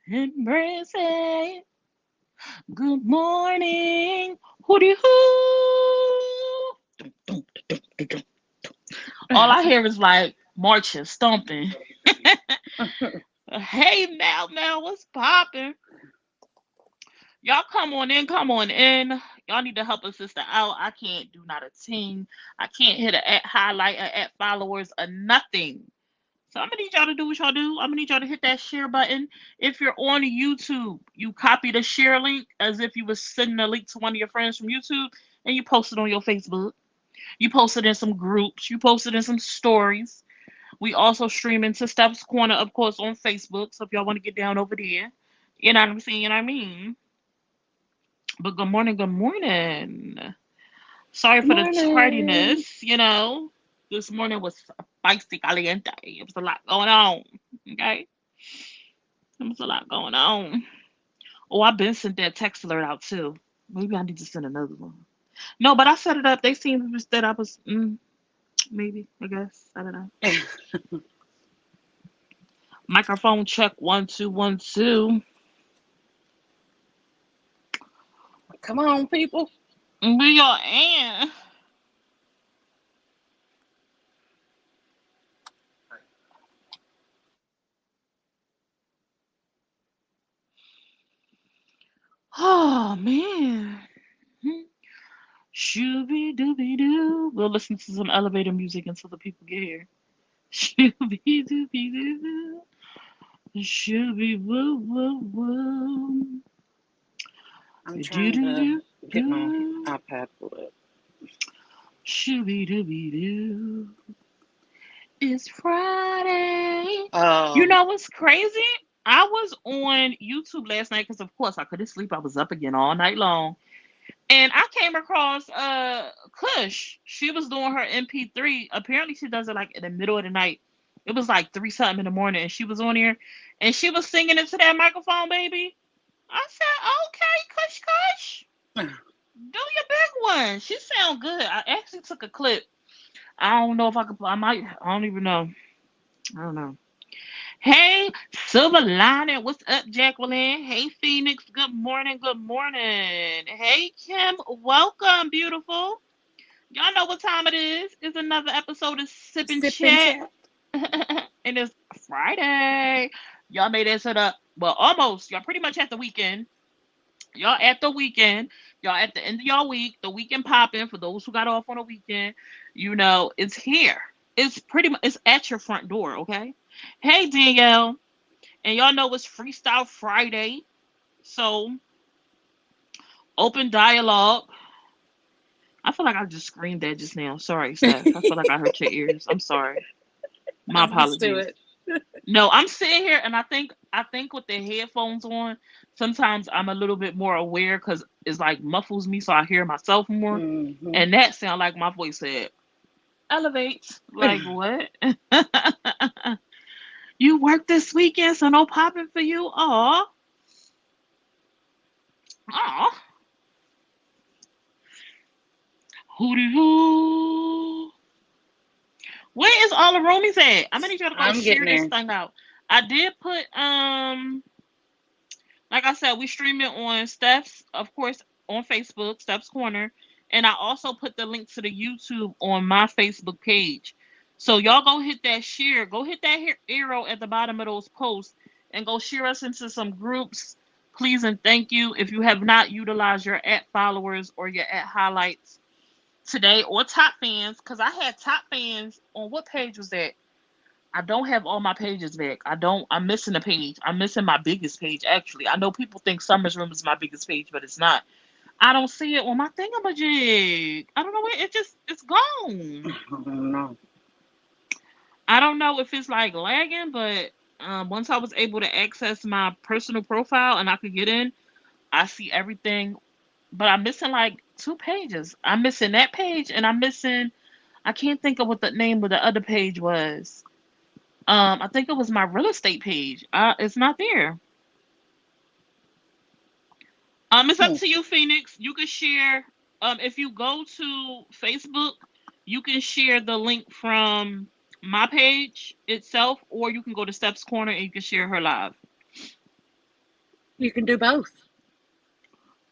Embrace it. Good morning. Hooty hoo. Dum, dum, dum, dum, dum. All I hear is like marching, stomping. Hey, Mel, what's popping? Y'all come on in, come on in. Y'all need to help a sister out. I can't do not a team. I can't hit a at highlight, a at followers, or nothing. So I'm gonna need y'all to do what y'all do. I'm gonna need y'all to hit that share button. If you're on YouTube, you copy the share link as if you was sending a link to one of your friends from YouTube, and you post it on your Facebook. You post it in some groups. You post it in some stories. We also stream into Steph's Corner, of course, on Facebook. So if y'all want to get down over there, you know what I'm saying? You know what I mean? But good morning, good morning. Sorry for the Morning. tardiness. This morning was feisty caliente. It was a lot going on. Okay, there was a lot going on. Oh, I've been sent that text alert out too. Maybe I need to send another one. No, but I set it up. They seemed that I was maybe. I guess I don't know. Microphone check 1 2 1 2. Come on, people. Be your aunt. Oh man. Shooby dooby doo. We'll listen to some elevator music until the people get here. Shooby dooby doo. Shooby woo woo woo. I'm Do trying do to do get my do. iPad pulled up. Shooby dooby doo. It's Friday. You Um, know what's crazy? I was on YouTube last night because, of course, I couldn't sleep. I was up again all night long. And I came across Kush. She was doing her MP3. Apparently she does it like in the middle of the night. It was like 3 something in the morning and she was on here and she was singing into that microphone, baby. I said, okay, Kush Kush. Do your big one. She sound good. I actually took a clip. I don't know if I could I might I don't even know. I don't know. Hey, Silver Lining, what's up, Jacqueline? Hey, Phoenix, good morning, good morning. Hey, Kim, welcome, beautiful. Y'all know what time it is. It's another episode of Sip and Sip and Chat. chat. And it's Friday. Y'all made it to the, well, almost. Y'all pretty much at the weekend. Y'all at the weekend. Y'all at the end of y'all week. The weekend popping for those who got off on a weekend. It's here. It's pretty much, it's at your front door, okay? Hey, Danielle. And y'all know it's Freestyle Friday. So, open dialogue. I feel like I just screamed that just now. Sorry, Steph. I feel like I hurt your ears. I'm sorry. My I'm used to apologies. it. No, I'm sitting here and I think with the headphones on, sometimes I'm a little bit more aware because it's like muffles me so I hear myself more. Hmm. And that sound like my voice said, elevate. Like what? You work this weekend, so no popping for you? Aw. Aw. Hooty hoo. Where is all the roomies at? I'm gonna need you to go I'm share getting this there. thing out. I did put like I said, we stream it on Steph's, of course, on Facebook, Steph's Corner, and I also put the link to the YouTube on my Facebook page. So y'all go hit that share, go hit that arrow at the bottom of those posts, and go share us into some groups, please and thank you. If you have not utilized your at followers or your at highlights today or top fans, because I had top fans on what page was that? I don't have all my pages back. I don't. I'm missing a page. I'm missing my biggest page. Actually, I know people think Summer's Room is my biggest page, but it's not. I don't see it on my thingamajig. I don't know where it's gone. Oh, no. I don't know if it's like lagging, but once I was able to access my personal profile and I could get in, I see everything. But I'm missing like 2 pages. I'm missing that page, and I'm missing. I can't think of what the name of the other page was. I think it was my real estate page. It's not there. It's up Hmm. to you, Phoenix. You can share. If you go to Facebook, you can share the link from my page itself, or you can go to Steph's Corner and you can share her live. You can do both.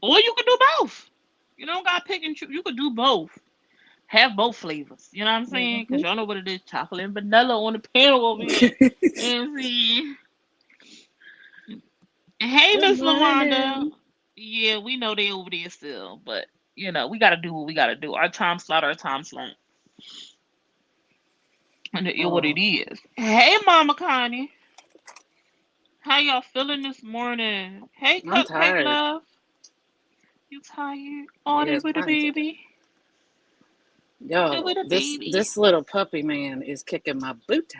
Or you can do both. You don't got to pick and choose. You could do both. Have both flavors. You know what I'm saying? Because Hmm. y'all know what it is. Chocolate and vanilla on the panel over here. And see. Hey, Good Miss Lawanda. morning. Yeah, we know they over there still. But, we got to do what we got to do. Our time slot, our time slot. And it is what Oh, it is. Hey, Mama Connie. How y'all feeling this morning? Hey, I'm Cupcake tired. Love. You tired? Oh, they Yes, with a I'm tired. baby. They Yo, with a this baby. this little puppy man is kicking my booty.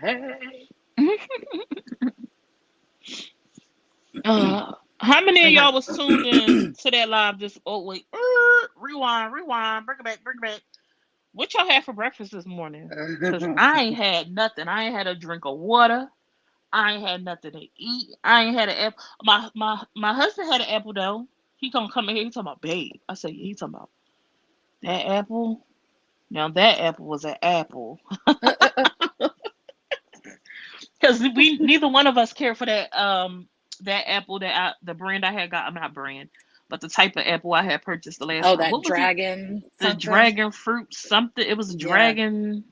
How many of I got y'all was tuned in to that live? Just wait, rewind, bring it back, bring it back. What y'all had for breakfast this morning? Cause I ain't had nothing. I ain't had a drink of water. I ain't had nothing to eat. I ain't had an apple. My husband had an apple though. He gonna come in here. He talking about babe. I said yeah, he talking about that apple. Now that apple was an apple. Cause we neither one of us care for that apple the brand I had got. I'm not brand, but the type of apple I had purchased the last oh, time. that What was it? dragon The something. dragon fruit something. It was a Yeah, dragon.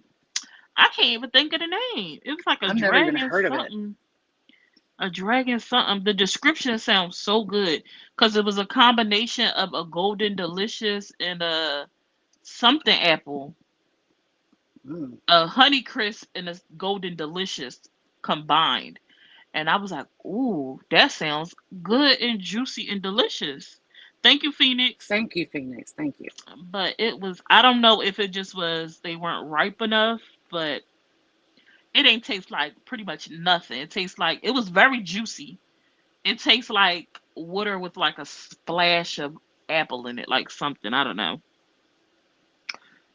I can't even think of the name. It was like a I've never even dragon heard of it. something. A dragon something. The description sounds so good because it was a combination of a golden delicious and a something apple, Mm. a honey crisp and a golden delicious combined. And I was like, ooh, that sounds good and juicy and delicious. Thank you, Phoenix. Thank you, Phoenix. Thank you. But it was, I don't know if it just was they weren't ripe enough, but it ain't taste like pretty much nothing. It tastes like, it was very juicy. It tastes like water with like a splash of apple in it, like something. I don't know.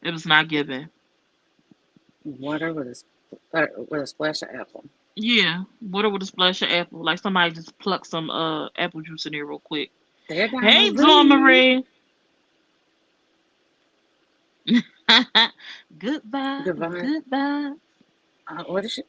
It was not given. Water with a splash of apple. Yeah, water with a splash of apple. Like somebody just plucked some apple juice in there real quick. There, down Hey, Dawn Marie. Marie. Goodbye, Goodbye. goodbye. What is she?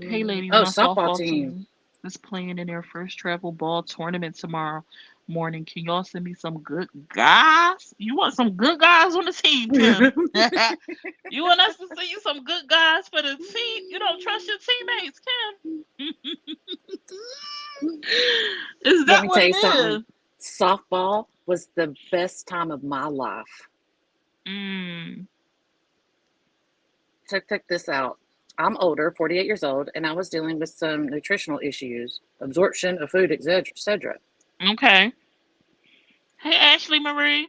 Hey, ladies, Oh, my softball softball team. team is playing in their first travel ball tournament tomorrow morning. Can y'all send me some good guys? You want some good guys on the team, Kim? You want us to send you some good guys for the team? You don't trust your teammates, Kim? Is Let that me what tell it you something. is? Softball was the best time of my life. Mm, Check this out. I'm older, 48 years old, and I was dealing with some nutritional issues, absorption of food, etc., etc. okay. Hey, Ashley Marie.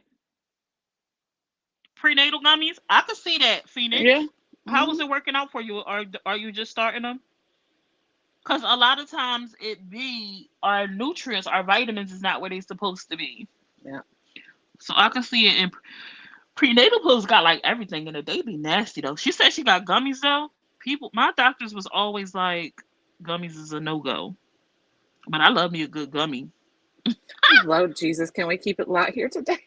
Prenatal gummies. I could see that, Yeah. Phoenix. How Hmm. was it working out for you? Are you just starting them? Because a lot of times our nutrients, our vitamins is not where they're supposed to be. Yeah. So I can see it. And prenatal pills got like everything in it. They be nasty though. She said she got gummies though. My doctors was always like, gummies is a no go. But I love me a good gummy. Lord Jesus, can we keep it light here today?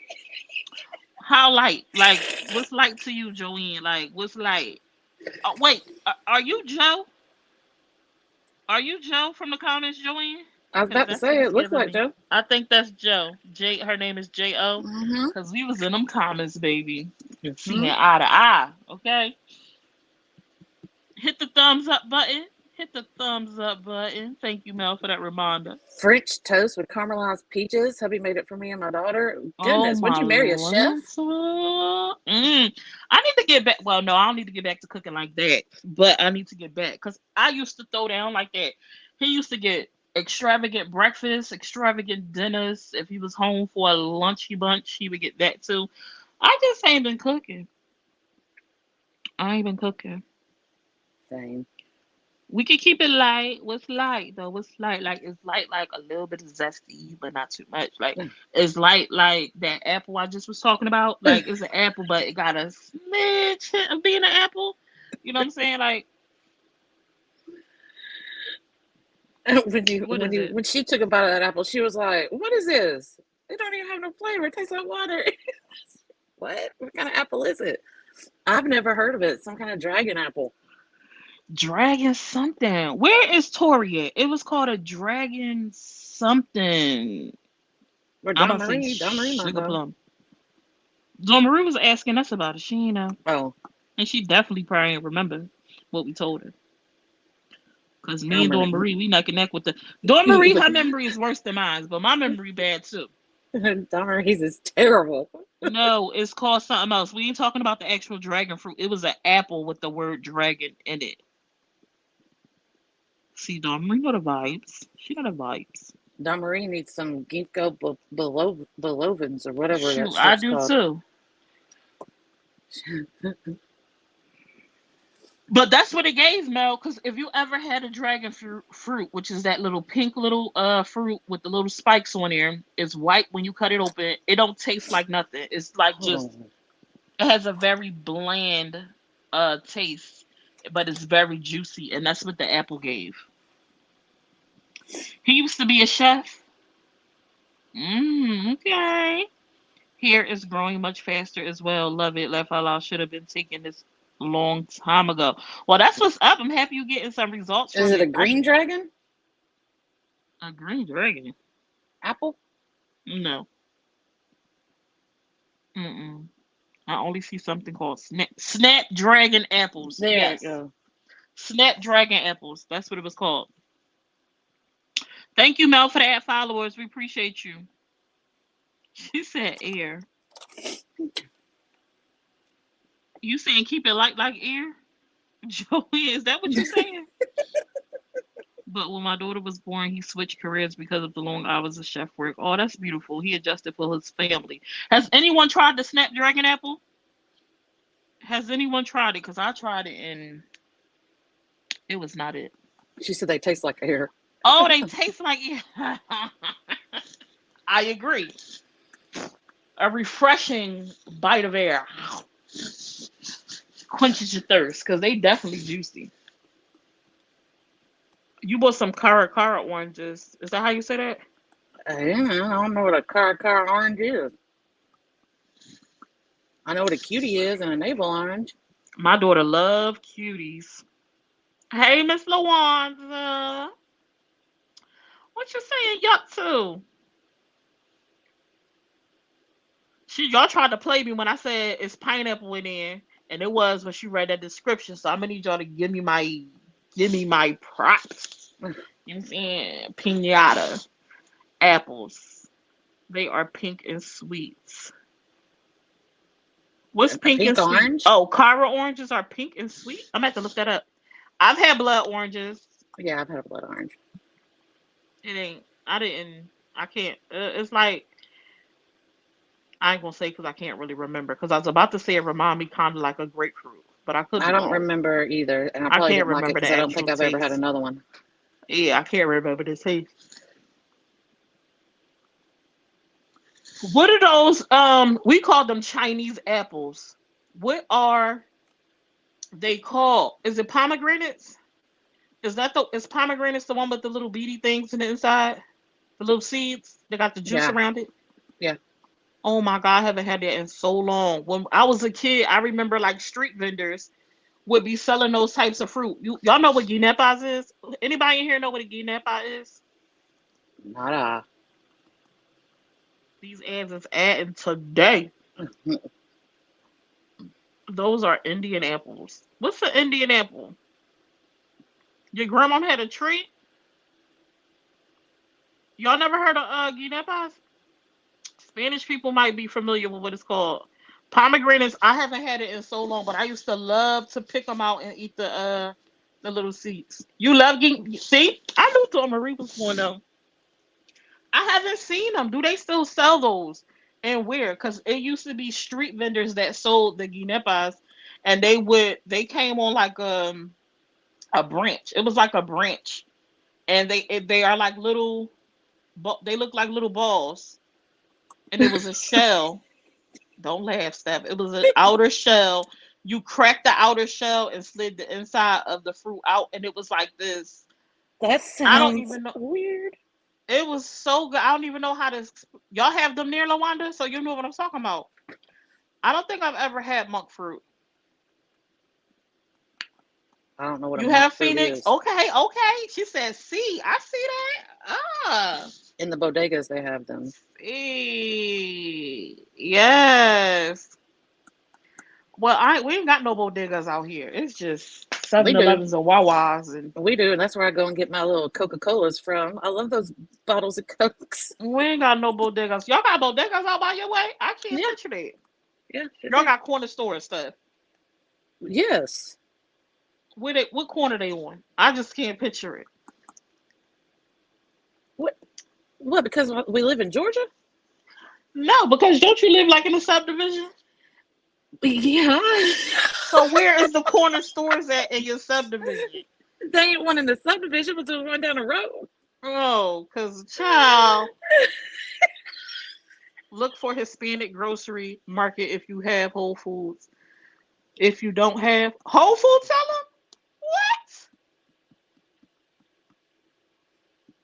How light? Like, what's light to you, Joanne? Like, what's light? Wait, are you Joe? Are you Joe from the comments, Joanne? I was Because about to that's what say, it's it looks giving like me. Joe. I think that's Joe. Her name is J-O. Mm-hmm. Because we was in them comments, baby. Seeing Hmm. eye to eye, okay? Hit the thumbs up button. Hit the thumbs up button. Thank you, Mel, for that reminder. French toast with caramelized peaches. Hubby made it for me and my daughter. Oh, Goodness, would my you marry a chef? Lanta. I need to get back. Well, no, I don't need to get back to cooking like that. But I need to get back. Because I used to throw down like that. He used to get extravagant breakfast, extravagant dinners. If he was home for a lunchy bunch, he would get that too. I just ain't been cooking. I ain't been cooking. Same. We can keep it light. What's light though? What's light? Like it's light like a little bit of zesty, but not too much. Like it's light like that apple I just was talking about. Like it's an apple, but it got a smidge hint of being an apple. You know what I'm saying? Like what is it? When she took a bite of that apple, she was like, "What is this? It don't even have no flavor. It tastes like water." What? What kind of apple is it? I've never heard of it. Some kind of dragon apple. Dragon something. Where is Tori at? It was called a dragon something. Or I'm Don about to say Marie. Don Marie might sugar know. plum. Dawn Marie was asking us about it. She ain't know. Oh, And she definitely probably ain't remember what we told her. Cause me Don and Dawn Marie. Marie, we neck and neck with the Dawn Marie, her memory is worse than mine, but my memory bad too. Don Marie's is terrible. No, it's called something else. We ain't talking about the actual dragon fruit. It was an apple with the word dragon in it. See, Dawn Marie know the vibes. She know the vibes. Don Marie needs some ginkgo bilovins or whatever that Shoot, I stuff's do called. too. But that's what it gave, Mel. Because if you ever had a dragon fruit, which is that little pink little fruit with the little spikes on there, it's white when you cut it open. It don't taste like nothing. It's like Hold just on. it has a very bland taste, but it's very juicy, and that's what the apple gave. He used to be a chef. Okay. Hair is growing much faster as well. Love it. Left out should have been taken this long time ago. Well, that's what's up. I'm happy you're getting some results Is from it a it. green dragon? A green dragon? Apple? No. Mm-mm. I only see something called snapdragon apples. There you Yes. go. Snapdragon apples. That's what it was called. Thank you, Mel, for the ad followers. We appreciate you. She said air. You saying keep it light like air? Joey, is that what you saying? But when my daughter was born, he switched careers because of the long hours of chef work. Oh, that's beautiful. He adjusted for his family. Has anyone tried the Snapdragon apple? Has anyone tried it? Because I tried it and it was not it. She said they taste like air. Oh, they taste like it. I agree. A refreshing bite of air quenches your thirst because they definitely juicy. You bought some cara oranges. Is that how you say that? I don't know what a car orange is. I know what a cutie is and a navel orange. My daughter love cuties. Hey, Miss Lawanza. What you saying yuck to? Y'all tried to play me when I said it's pineapple in there, and it was when she read that description. So I'm gonna need y'all to give me my props. You know what I'm saying? Pinata apples. They are pink and sweet. What's A pink and pink sweet? orange? Oh, Cara oranges are pink and sweet. I'm gonna have to look that up. I've had blood oranges. Yeah, I've had a blood orange. It ain't. I didn't. I can't. It's like I ain't gonna say because I can't really remember. Because I was about to say it remind me kind of like a grapefruit, but I could I be don't wrong. remember either, and I I probably can't didn't like it remember because the I don't think actual I've ever had taste. another one. Yeah, I can't remember the taste. What are those? We call them Chinese apples. What are they called? Is it pomegranates? Is pomegranates the one with the little beady things in the inside? The little seeds? They got the juice Yeah, around it? yeah. Oh my God, I haven't had that in so long. When I was a kid, I remember like street vendors would be selling those types of fruit. Y'all know what guinepas is? Anybody in here know what a guinepa is? Not a. These ads is adding today. Those are Indian apples. What's an Indian apple? Your grandma had a tree? Y'all never heard of guinepas? Spanish people might be familiar with what it's called. Pomegranates, I haven't had it in so long, but I used to love to pick them out and eat the little seeds. You love getting see? I knew Dawn Marie was one of them. I haven't seen them. Do they still sell those? And where? Because it used to be street vendors that sold the guinepas, and they came on like a branch. It was like a branch, and they are like little. They look like little balls, and it was a shell. Don't laugh, Steph. It was an outer shell. You cracked the outer shell and slid the inside of the fruit out, and it was like this. That I don't sounds even know. weird. It was so good. I don't even know how to. Y'all have them near Lawanda, so you know what I'm talking about. I don't think I've ever had monk fruit. I don't know what a You monk have fruit Phoenix? is. Okay, okay. She said, "See, I see that." Ah. In the bodegas, they have them. Yes. Well, we ain't got no bodegas out here. It's just We 7-Elevens do. and Wawas, and We do. And that's where I go and get my little Coca-Colas from. I love those bottles of Cokes. we ain't got no bodegas. Y'all got bodegas out by your way? I can't Yeah. picture that. Yeah. Sure Y'all do. got corner store and stuff. Yes. What corner they on? I just can't picture it. What? What? Because we live in Georgia? No, because don't you live like in a subdivision? Yeah. So where is the corner stores at in your subdivision? They ain't one in the subdivision, but there's one down the road. Oh, because child, look for Hispanic grocery market if you have Whole Foods. If you don't have Whole Foods, tell them what?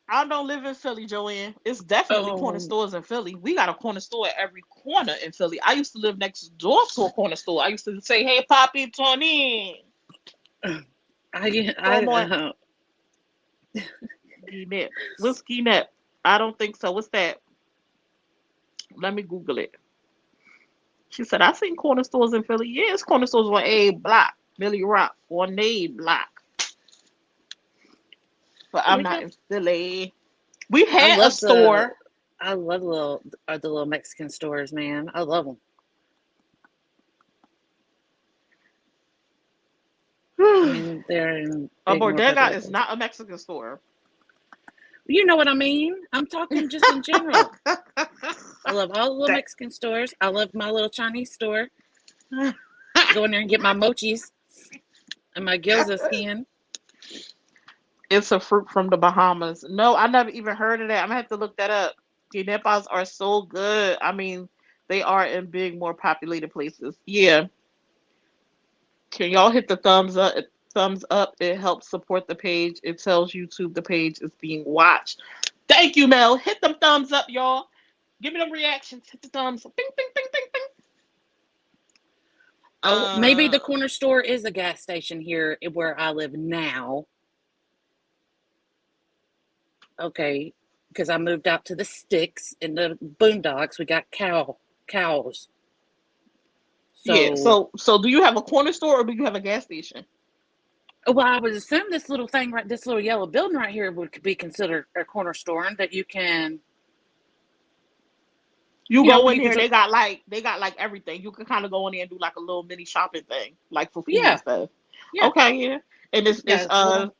I don't live in Philly, Joanne. It's definitely corner Oh, stores in Philly. We got a corner store at every corner in Philly. I used to live next door to a corner store. I used to say, "Hey, Poppy, Tony, come on, I Guinness. What's Guinness? I don't think so. What's that? Let me Google it." She said, "I seen corner stores in Philly. Yeah, it's corner stores on A Block, Millie Rock, on A Block. But I'm we not got. in Philly. We I had a love the. store." I love the little Mexican stores, man. I love them. I A mean, they're in big, more bodega popular is places. not a Mexican store. You know what I mean? I'm talking just in general. I love all the little Mexican stores. I love my little Chinese store. Go in there and get my mochis and my gyoza skin. It's a fruit from the Bahamas. No, I never even heard of that. I'm gonna have to look that up. Guinepas are so good. I mean, they are in big, more populated places. Yeah. Can y'all hit the thumbs up? Thumbs up. It helps support the page. It tells YouTube the page is being watched. Thank you, Mel. Hit them thumbs up, y'all. Give me them reactions. Hit the thumbs. Bing, bing, bing, bing, bing. Oh, maybe the Uh, corner store is a gas station here where I live now. Okay, because I moved out to the sticks in the boondocks. We got cows. yeah. So, So do you have a corner store or do you have a gas station? well, I would assume this little thing right, this little yellow building right here would be considered a corner store, and that you can, You go in you can here, just, they got like everything. You can kind of go in there and do like a little mini shopping thing, like for food and yeah, stuff. yeah, Okay, yeah. And yeah. It's little.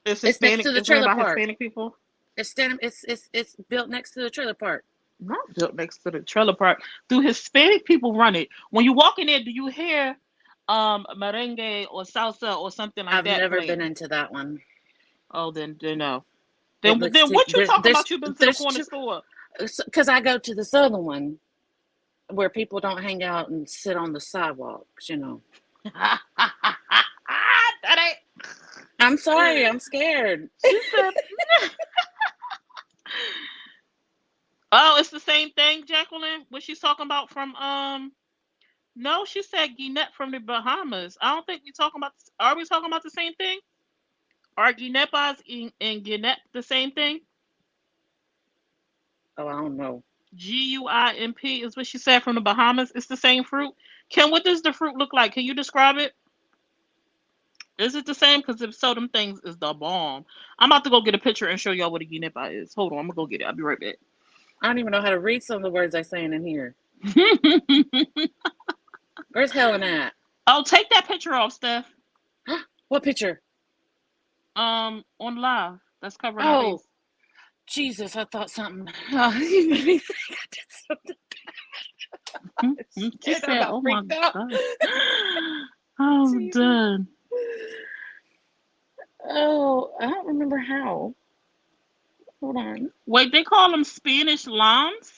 it's It's next to Hispanic. the It's ran trailer by park. Hispanic people. It's built next to the trailer park. Not built next to the trailer park. Do Hispanic people run it? When you walk in there, do you hear merengue or salsa or something like I've that never been playing? into that one. Oh, then no. It Then looks then too. what you talking about? You been to the There's corner two. store? Because I go to the southern one where people don't hang out and sit on the sidewalks. that ain't. I'm sorry. I'm scared. She said, "Oh, it's the same thing, Jacqueline. What she's talking about from No, she said Guinette from the Bahamas. I don't think we talking about. Are we talking about the same thing? Are Guinepas and Guinette the same thing? Oh, I don't know. Guimp is what she said from the Bahamas. It's the same fruit. What does the fruit look like? Can you describe it? Is it the same? Because if so, them things is the bomb. I'm about to go get a picture and show y'all what a Guinepa is. Hold on, I'm gonna go get it. I'll be right back. I don't even know how to read some of the words they're saying in here. Where's Helen at? Oh, take that picture off, Steph. What picture? On live. That's covering our Oh, face. Jesus. I thought something. Oh, you made me think I did something. She Shit, I said, about "Oh my freaked out. god, I'm Jesus. done." Oh, I don't remember how. Hold on. Wait, they call them Spanish limes?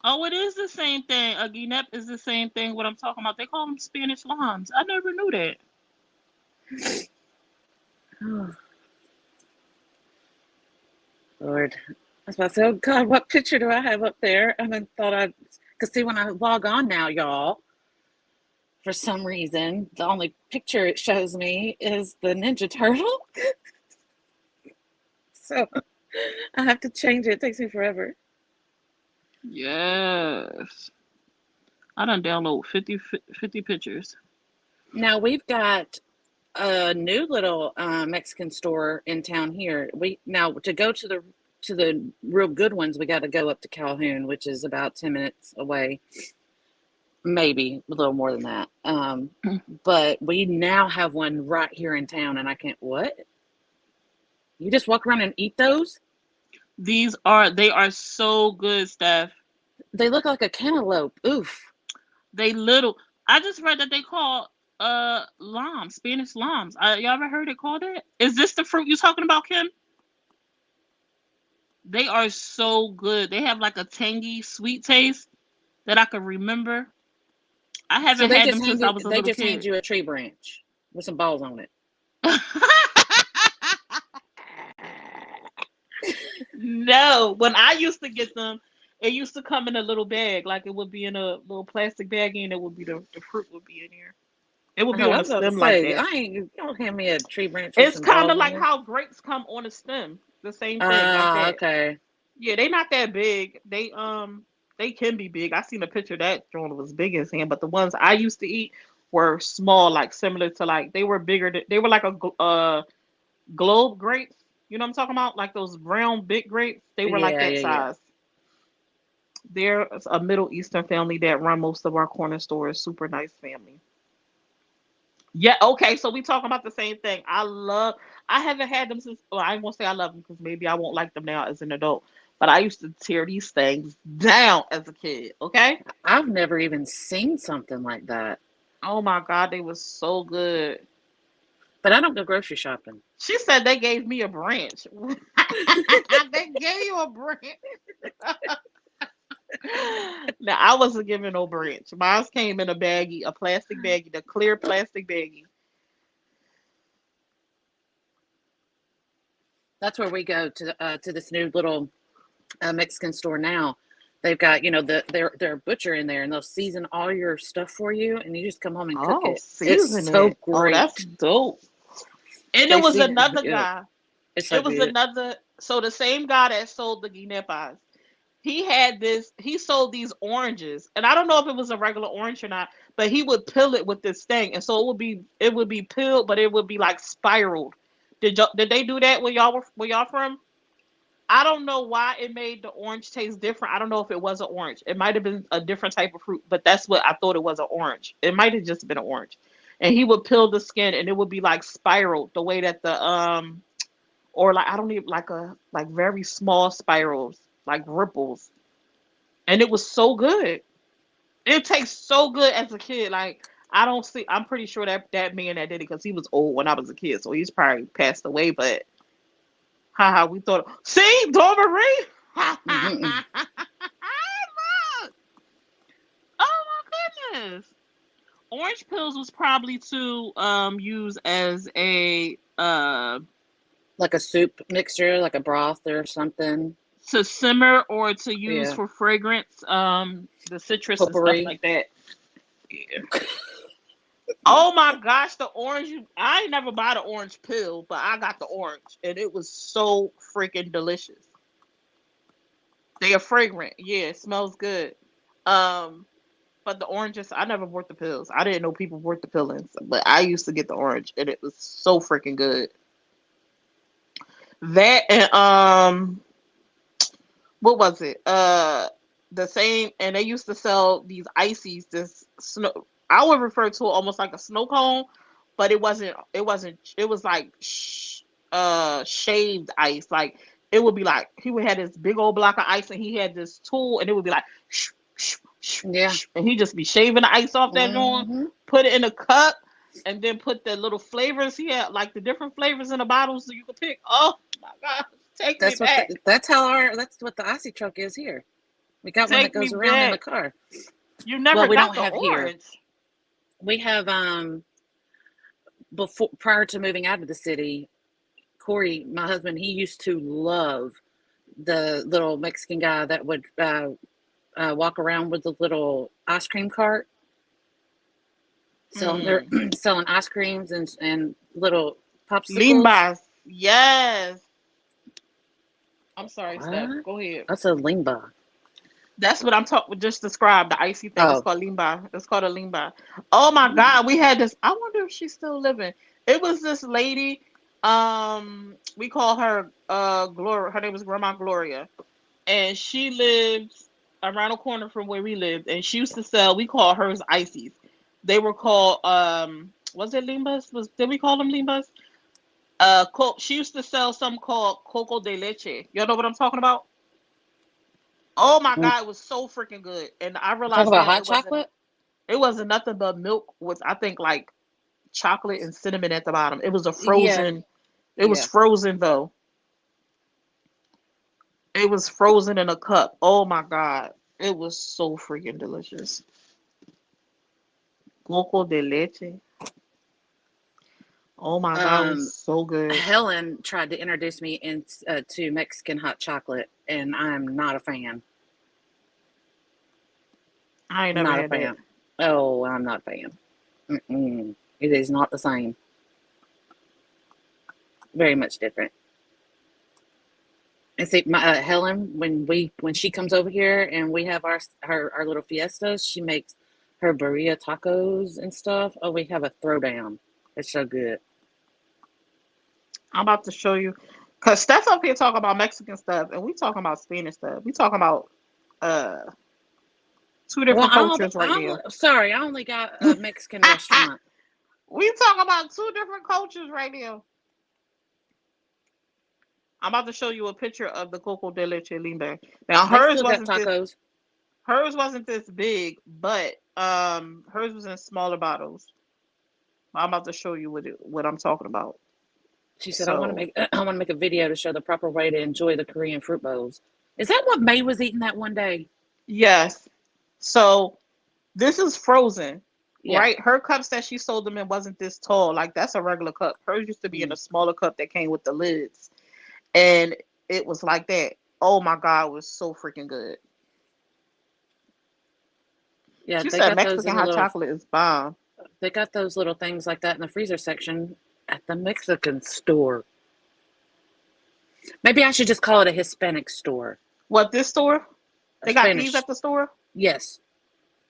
Oh, it is the same thing. A guinep is the same thing. What I'm talking about, they call them Spanish limes. I never knew that. Oh, Lord. I was about to say, oh God, what picture do I have up there? And then thought I'd, because see, when I log on now, y'all, for some reason, the only picture it shows me is the Ninja Turtle. So I have to change it. It takes me forever. Yes. I done download 50 pictures. Now we've got a new little Mexican store in town here. We now to go to the real good ones, we got to go up to Calhoun, which is about 10 minutes away, maybe a little more than that. But we now have one right here in town, and I can't. What? You just walk around and eat those? They are so good, Steph. They look like a cantaloupe. Oof. They little. I just read that they call limes, Spanish limes. Y'all ever heard it called that? Is this the fruit you talking about, Kim? They are so good. They have like a tangy, sweet taste that I can remember. I So haven't had them since I was a they little just hand kid. you a tree branch with some balls on it. No, when I used to get them, it used to come in a little bag, like it would be in a little plastic baggie, and it would be the fruit would be in here. It would be Oh, on I a was about to stem like say, that. you don't hand me a tree branch with It's some kind of balls on like it. how grapes come on a stem, the same thing, like Ah, that. okay. Yeah, they not that big. They can be big. I seen a picture that John was big as him, but the ones I used to eat were small, like similar to like they were bigger. They were like globe grapes. You know what I'm talking about? Like those brown big grapes. They were like Yeah, that yeah, yeah. size. They're a Middle Eastern family that run most of our corner stores. Super nice family. Yeah, okay, so we talking about the same thing. I haven't had them since, well, I ain't gonna say I love them because maybe I won't like them now as an adult. But I used to tear these things down as a kid, okay? I've never even seen something like that. Oh my God, they was so good. But I don't go grocery shopping. She said they gave me a branch. They gave you a branch. Now I wasn't given no branch. Mine came in a baggie, a plastic baggie, the clear plastic baggie. That's where we go to this new little Mexican store now. They've got their butcher in there, and they'll season all your stuff for you, and you just come home and cook Oh, it. It's season so it. Oh, that's great. dope. And it They was season another yeah, guy. it's so It was good. another. So the same guy that sold the guinepas, he had this. He sold these oranges, and I don't know if it was a regular orange or not, but he would peel it with this thing, and so it would be peeled, but it would be like spiraled. Did they do that where y'all from? I don't know why it made the orange taste different. I don't know if it was an orange. It might have been a different type of fruit, but that's what I thought it was an orange. It might have just been an orange. And he would peel the skin and it would be like spiraled the way that the or like I don't even like very small spirals, like ripples. And it was so good. It tastes so good as a kid. Like I don't see I'm pretty sure that man that did it because he was old when I was a kid, so he's probably passed away, but haha, we thought, see, Dora Marie? Mm-mm. Look. Oh my goodness. Orange pills was probably to use as a Like a soup mixture, like a broth or something. to simmer or to use Yeah, for fragrance, the citrus and stuff potpourri. like that. Yeah. Oh my gosh, the orange! I ain't never bought an orange pill, but I got the orange, and it was so freaking delicious. They are fragrant, yeah, it smells good. Um, but the oranges, I never bought the pills. I didn't know people bought the pillings, but I used to get the orange, and it was so freaking good. That and what was it? The same, and they used to sell these ices. This snow, I would refer to it almost like a snow cone, but it wasn't. It wasn't. It was like shaved ice. Like it would be like he would have this big old block of ice, and he had this tool, and it would be like, Yeah. and he just be shaving the ice off that joint, Hmm. put it in a cup, and then put the little flavors he had, like the different flavors in the bottles so you could pick. Oh my gosh, take me back. That's what the icy truck is here. We got one that Take me goes around in the back. car. You Well, never we got don't the have here. orange. We have before prior to moving out of the city, Corey, my husband, he used to love the little Mexican guy that would walk around with the little ice cream cart selling their Mm. selling ice creams and little popsicles. Limbas. Yes. I'm sorry, Steph. What? Go ahead. That's a limba. That's what I'm talking. Just describe the icy thing. It's Oh. called limba. It's called a limba. Oh my Mm. God, we had this. I wonder if she's still living. It was this lady. We call her Gloria. Her name was Grandma Gloria, and she lived around the corner from where we lived. And she used to sell. We call hers ices. They were called Was it limbas? Did we call them limbas? She used to sell something called coco de leche. You know what I'm talking about? Oh my Mm. God, it was so freaking good. And I Talk realized about now hot chocolate. it wasn't nothing but milk with I think like chocolate and cinnamon at the bottom. Yeah. It was Yeah. frozen though. It was frozen in a cup. Oh my God. It was so freaking delicious. Coco de leche. Oh my God, it was Um, so good. Helen tried to introduce me to Mexican hot chocolate, and I'm not a fan. I ain't never Not a had that. fan. Oh, I'm not a fan. Mm-mm. It is not the same. Very much different. And see, my Helen, when she comes over here and we have our little fiestas, she makes her burrito tacos and stuff. Oh, we have a throwdown. It's so good. I'm about to show you. Cause Steph up here talking about Mexican stuff and we talking about Spanish stuff. We talking about uh two Well, different cultures right now. sorry, I only got a Mexican restaurant. We talking about two different cultures right now. I'm about to show you a picture of the Coco de Leche Limbe. Now They still got tacos. hers wasn't this big, but hers was in smaller bottles. I'm about to show you what I'm talking about. She said, "I want to So make I want to make a video to show the proper way to enjoy the Korean fruit bowls." Is that what May was eating that one day? yes. So this is frozen. Yeah. Right? Her cups that she sold them in wasn't this tall. Like that's a regular cup. Hers used to be in Mm. a smaller cup that came with the lids. And it was like that. Oh my God, it was so freaking good. Yeah, She said Mexican hot chocolate is bomb. they got those little things like that in the freezer section at the Mexican store. Maybe I should just call it a Hispanic store. What, this store? A They got these Spanish. at the store? Yes.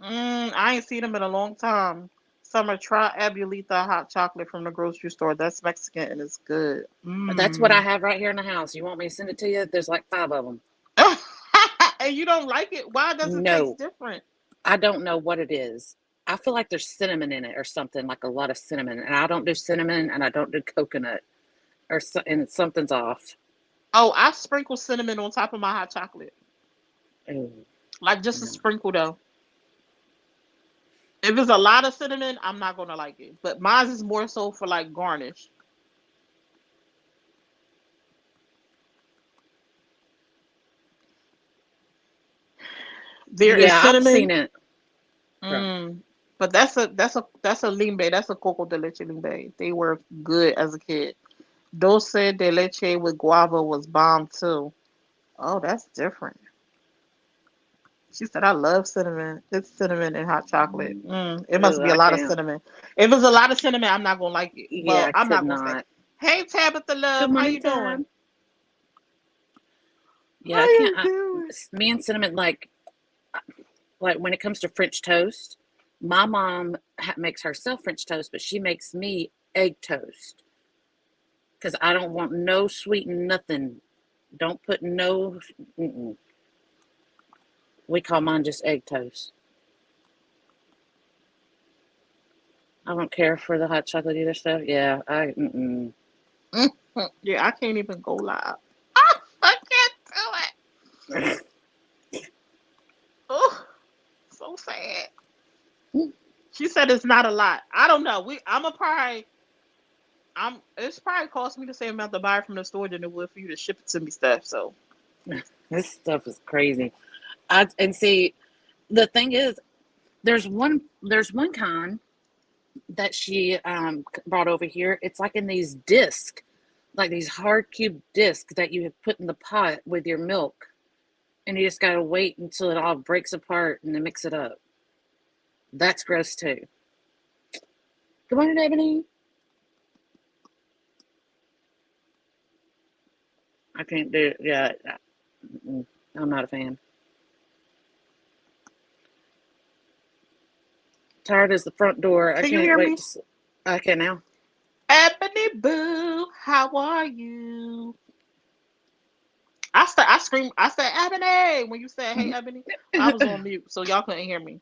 I ain't seen them in a long time. Summer try Abulita hot chocolate from the grocery store. That's Mexican and it's good. That's what I Mm. have right here in the house. You want me to send it to you? There's like 5 of them. And you don't like it? Why does it taste No, different? I don't know what it is. I feel like there's cinnamon in it or something, like a lot of cinnamon. And I don't do cinnamon and I don't do coconut and something's off. Oh, I sprinkle cinnamon on top of my hot chocolate. Oh, Like just a no. sprinkle though. If it's a lot of cinnamon, I'm not gonna like it. But mine is more so for like garnish. There is Yeah, I've seen cinnamon. it. Bro. Mm. But that's a limbe. That's a coco de leche limbe. They were good as a kid. Dulce de leche with guava was bomb too. Oh, that's different. She said, I love cinnamon. It's cinnamon and hot chocolate. It must Oh, be a I lot of can't. cinnamon. If it's a lot of cinnamon, I'm not gonna like it. Yeah, Well, I I'm could not gonna say. not. Hey Tabitha Good Love, how morning you doing? time. How Yeah, I can't. you doing? Me and cinnamon, like when it comes to French toast, my mom makes herself French toast, but she makes me egg toast because I don't want no sweet nothing. Don't put no. Mm-mm. We call mine just egg toast. I don't care for the hot chocolate either stuff. Yeah, I. Mm-mm. Yeah, I can't even go live. I can't do it. Oh, so sad. She said it's not a lot. I don't know. I'm a probably. It's probably cost me the same amount to buy it from the store than it would for you to ship it to me stuff. So This stuff is crazy. And see, the thing is, there's one kind that she brought over here. It's like in these discs, like these hard cube discs that you have put in the pot with your milk, and you just gotta wait until it all breaks apart and then mix it up. That's gross too. Good morning, Ebony. I can't do it. Yeah, I'm not a fan. Tired as the front door. I Can you can't hear wait me? to. I can now. Ebony Boo, how are you? I screamed, I said Ebony when you said hey Ebony. I was on mute, so y'all couldn't hear me.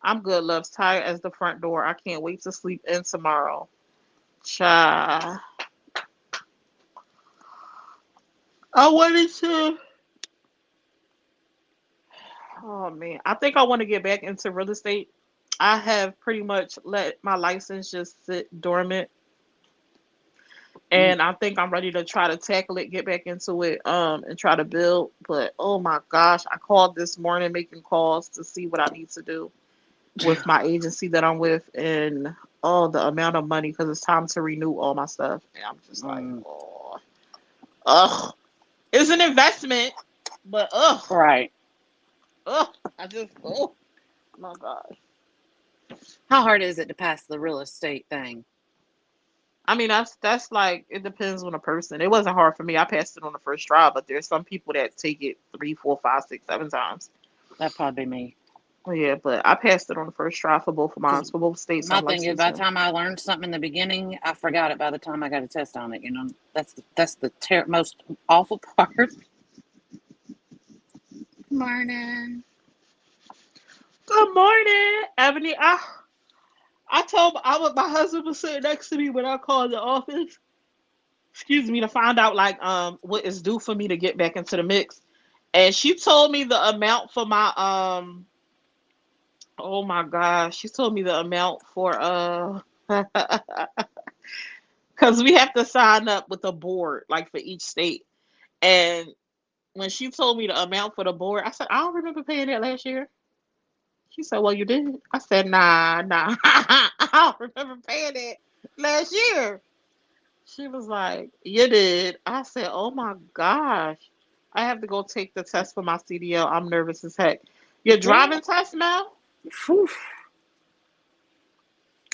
I'm good, loves. Tired as the front door. I can't wait to sleep in tomorrow. Cha. I wanted to. Oh man, I think I want to get back into real estate. I have pretty much let my license just sit dormant, and I think I'm ready to try to tackle it, get back into it, and try to build. But oh my gosh, I called this morning making calls to see what I need to do with my agency that I'm with, and oh, the amount of money because it's time to renew all my stuff, and I'm just like, Mm, oh, ugh, it's an investment, but right. ugh, I just, oh my gosh. How hard is it to pass the real estate thing? I mean, that's like it depends on the person. It wasn't hard for me. I passed it on the first try, but there's some people that take it three, four, five, six, 7 times. That'd probably be me. Well, yeah, but I passed it on the first try for both of mine, Because for both states my I'm thing is, licensed by the in. time I learned something in the beginning, I forgot it by the time I got a test on it. That's the most awful part. Morning. Good morning, Ebony. I told my husband was sitting next to me when I called the office. Excuse me, to find out like what is due for me to get back into the mix, and she told me the amount for my oh my gosh, she told me the amount for because we have to sign up with a board like for each state, and when she told me the amount for the board, I said I don't remember paying that last year. She said, "Well, you did." I said, "Nah, nah, I don't remember paying it last year." She was like, "You did." I said, "Oh my gosh, I have to go take the test for my CDL. I'm nervous as heck." Your Girl, driving test, Mel? whew.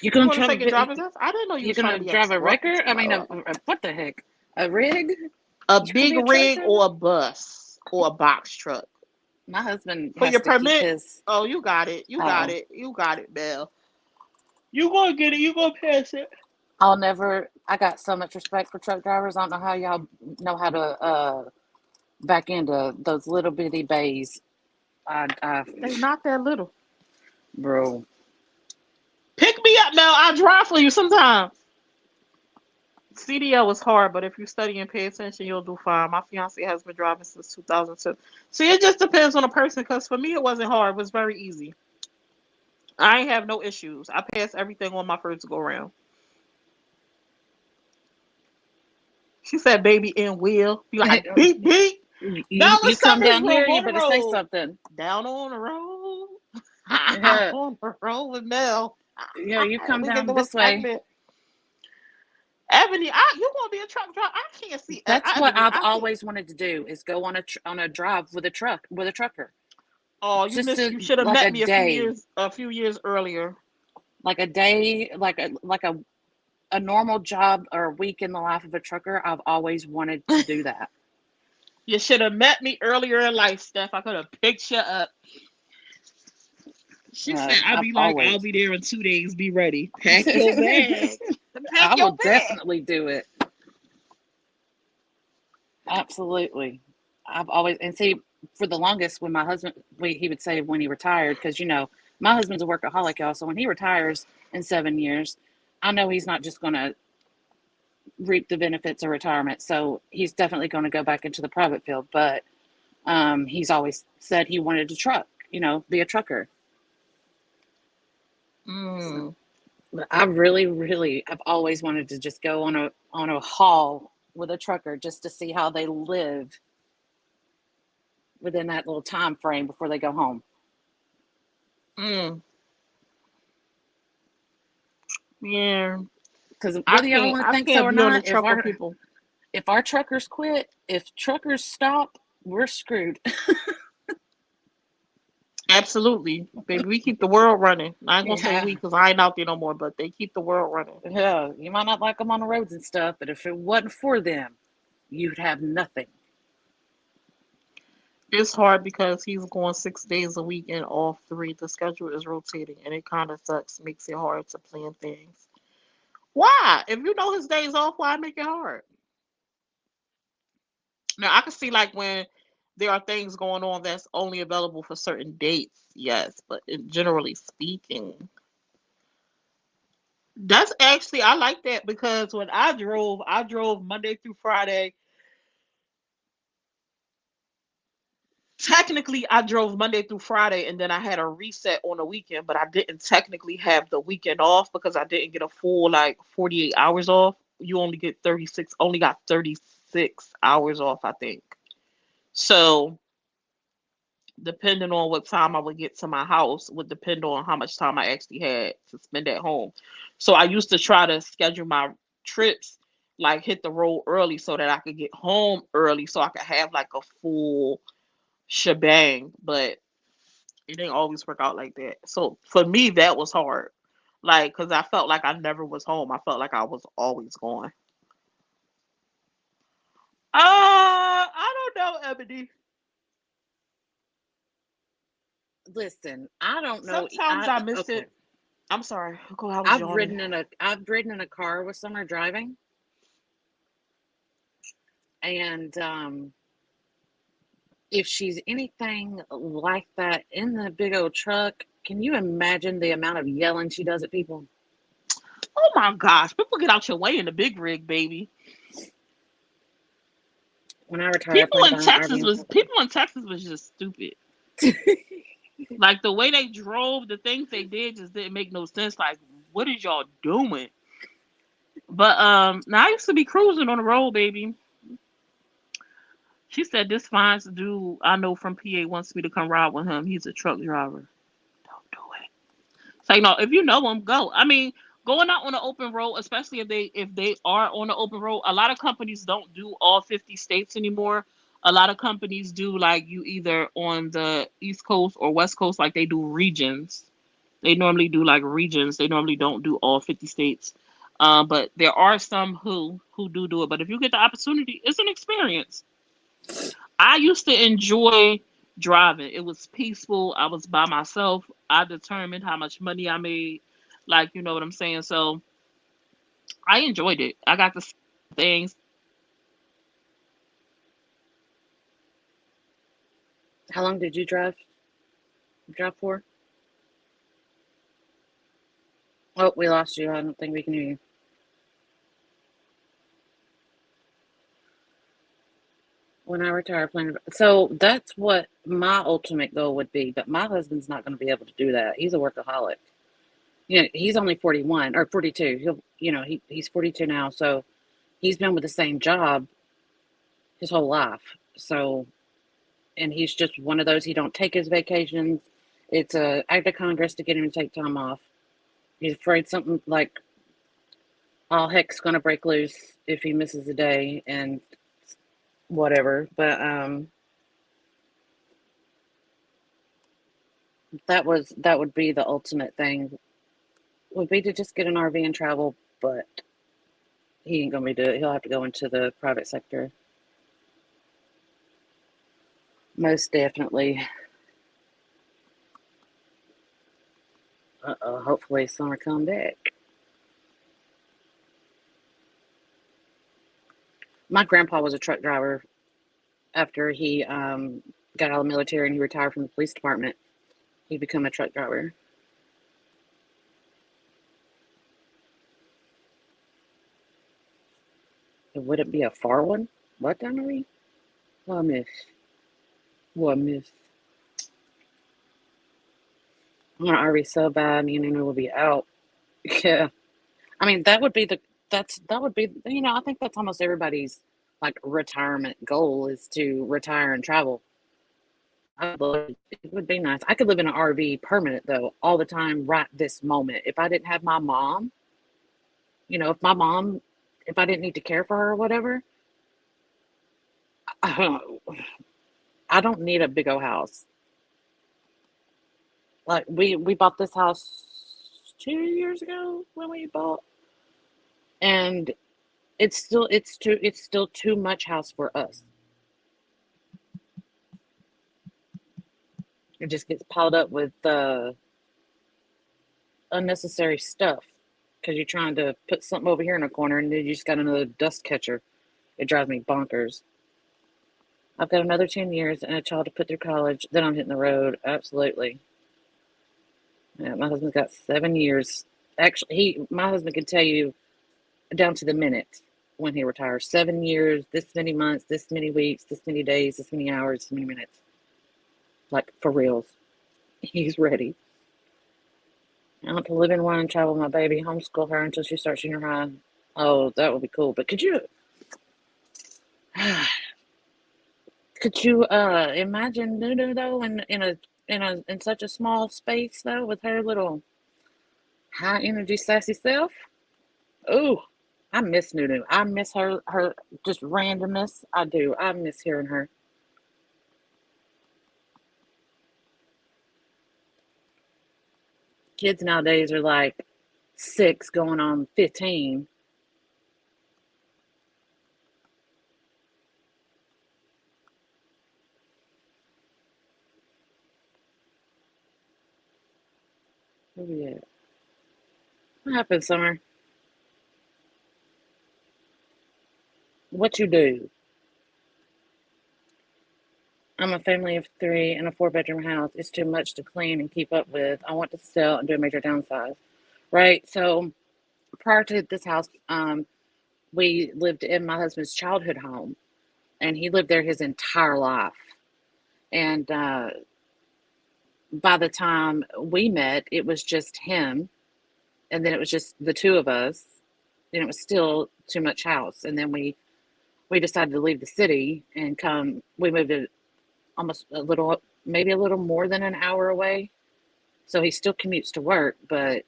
You You gonna want to try? take a driving test? I didn't know you You was trying to gonna be drive a wrecker? I mean, tomorrow. what the heck? A rig? A You gonna big be a truck rig driver? or a bus or a box truck My husband for has your to keep permit? his. Oh, you got it. You got Oh, it. You got it, Mel. You gonna get it. You gonna pass it. I'll never. I got so much respect for truck drivers. I don't know how y'all know how to back into those little bitty bays. I, They not that little. bro. Pick me up, Mel. I'll drive for you sometime. CDL was hard, but if you study and pay attention, you'll do fine. My fiance has been driving since 2002. See, it just depends on the person. Because for me, it wasn't hard. It was very easy. I ain't have no issues. I passed everything on my first go round. She said, "Baby in wheel." Be like, beep beep. You Down the you come Summers down here, Road you on the better say road. something. Down on the road. Yeah, On the road with Mel. yeah, you come We can down do a this way. segment. Ebony, you gonna be a truck driver? I can't see That's what Ebony. I've I can't. always wanted to do is go on a drive with a trucker. Oh, you Just missed. to You should have like met me a few years earlier. a day, like a normal job or a week in the life of a trucker. I've always wanted to do that. You should have met me earlier in life, Steph. I could have picked you up. She said, I've I'll always. be there in 2 days. Be ready. Pack your bag. Pack I your will bag. definitely do it. Absolutely. I've always, and see, for the longest, when my husband, he would say when he retired, because, my husband's a workaholic, y'all. So when he retires in 7 years, I know he's not just going to reap the benefits of retirement. So he's definitely going to go back into the private field. But he's always said he wanted to truck, be a trucker. So, Mm. but I really, really, I've always wanted to just go on a haul with a trucker just to see how they live within that little time frame before they go home. Mm. Yeah. Because whether y'all want to I think so can't or be on the not, truck with people. if our truckers quit, if truckers stop, we're screwed. Absolutely, baby. We keep the world running. I ain't gonna say we Yeah, because I ain't out there no more, but they keep the world running. yeah. You might not like them on the roads and stuff, but if it wasn't for them, you'd have nothing. It's hard because he's going 6 days a week and all three. The schedule is rotating and it kind of sucks, makes it hard to plan things. Why? If you know his days off, why make it hard? Now I can see like when there are things going on that's only available for certain dates, yes, but generally speaking, that's actually I like that because when I drove Monday through Friday. Technically, I drove Monday through Friday and then I had a reset on the weekend, but I didn't technically have the weekend off because I didn't get a full like 48 hours off. You only get 36, only got 36 hours off, I think. So, depending on what time I would get to my house would depend on how much time I actually had to spend at home. So, I used to try to schedule my trips like hit the road early so that I could get home early so I could have like a full shebang, but it didn't always work out like that. So for me, that was hard. Like, cause I felt like I never was home. I felt like I was always gone. I don't know, Ebony. Listen, I don't know. Sometimes I I miss Okay. it. I'm sorry. Go. I was yawning. I've ridden in a car with Summer driving, and if she's anything like that in the big old truck, can you imagine the amount of yelling she does at people? Oh my gosh! People get out your way in the big rig, baby. When I retire, I plan to buy an RV and truck. People in Texas was just stupid. Like the way they drove, the things they did just didn't make no sense. Like, what is y'all doing? But now I used to be cruising on the road, baby. She said this fine dude I know from PA wants me to come ride with him. He's a truck driver. Don't do it. So you know, if you know him, go. I mean, going out on the open road, especially if they are on the open road, a lot of companies don't do all 50 states anymore. A lot of companies do like you either on the East Coast or West Coast, like they do regions. They normally do like regions. They normally don't do all 50 states. But there are some who do it. But if you get the opportunity, it's an experience. I used to enjoy driving. It was peaceful. I was by myself. I determined how much money I made. Like, you know what I'm saying? So I enjoyed it. I got to see things. How long did you drive for? Oh, we lost you. I don't think we can hear you. When I retire, I plan to. So that's what my ultimate goal would be. But my husband's not going to be able to do that. He's a workaholic. You know, he's only 41 or 42. He's 42 now. So he's been with the same job his whole life. So, and he's just one of those. He don't take his vacations. It's a act of Congress to get him to take time off. He's afraid something like all heck's going to break loose if he misses a day and whatever. But that would be the ultimate thing. Would be to just get an RV and travel, but he ain't gonna be doing it. He'll have to go into the private sector. Most definitely. Hopefully summer come back. My grandpa was a truck driver after he got out of the military and he retired from the police department. He became a truck driver. It wouldn't be a far one. What, Donnelly? What, miss? What, miss? I'm gonna RV so bad, me and Nunu will be out. Yeah. I mean, that would be, I think that's almost everybody's like retirement goal is to retire and travel. It would be nice. I could live in an RV permanent though, all the time, right this moment. If I didn't have my mom, if if I didn't need to care for her or whatever, I don't need a big old house. Like we bought this house 2 years ago when we bought, and it's still too much house for us. It just gets piled up with unnecessary stuff because you're trying to put something over here in a corner and then you just got another dust catcher. It drives me bonkers. I've got another 10 years and a child to put through college. Then I'm hitting the road. Absolutely. Yeah, my husband's got 7 years. Actually, my husband can tell you down to the minute when he retires. 7 years, this many months, this many weeks, this many days, this many hours, this many minutes. Like, for reals. He's ready. I want to live in one and travel with my baby, homeschool her until she starts junior high. Oh, that would be cool. But could you imagine Nunu though in such a small space though with her little high energy sassy self? Oh, I miss Nunu. I miss her just randomness. I do. I miss hearing her. Kids nowadays are like 6 going on 15. Where we at? What happened, Summer? What you do? I'm a family of 3 in a 4-bedroom house. It's too much to clean and keep up with. I want to sell and do a major downsize. Right. So prior to this house, we lived in my husband's childhood home, and he lived there his entire life. And by the time we met, it was just him, and then it was just the two of us, and it was still too much house. And then we decided to leave the city and come. We moved it almost a little, maybe a little more than an hour away. So he still commutes to work, but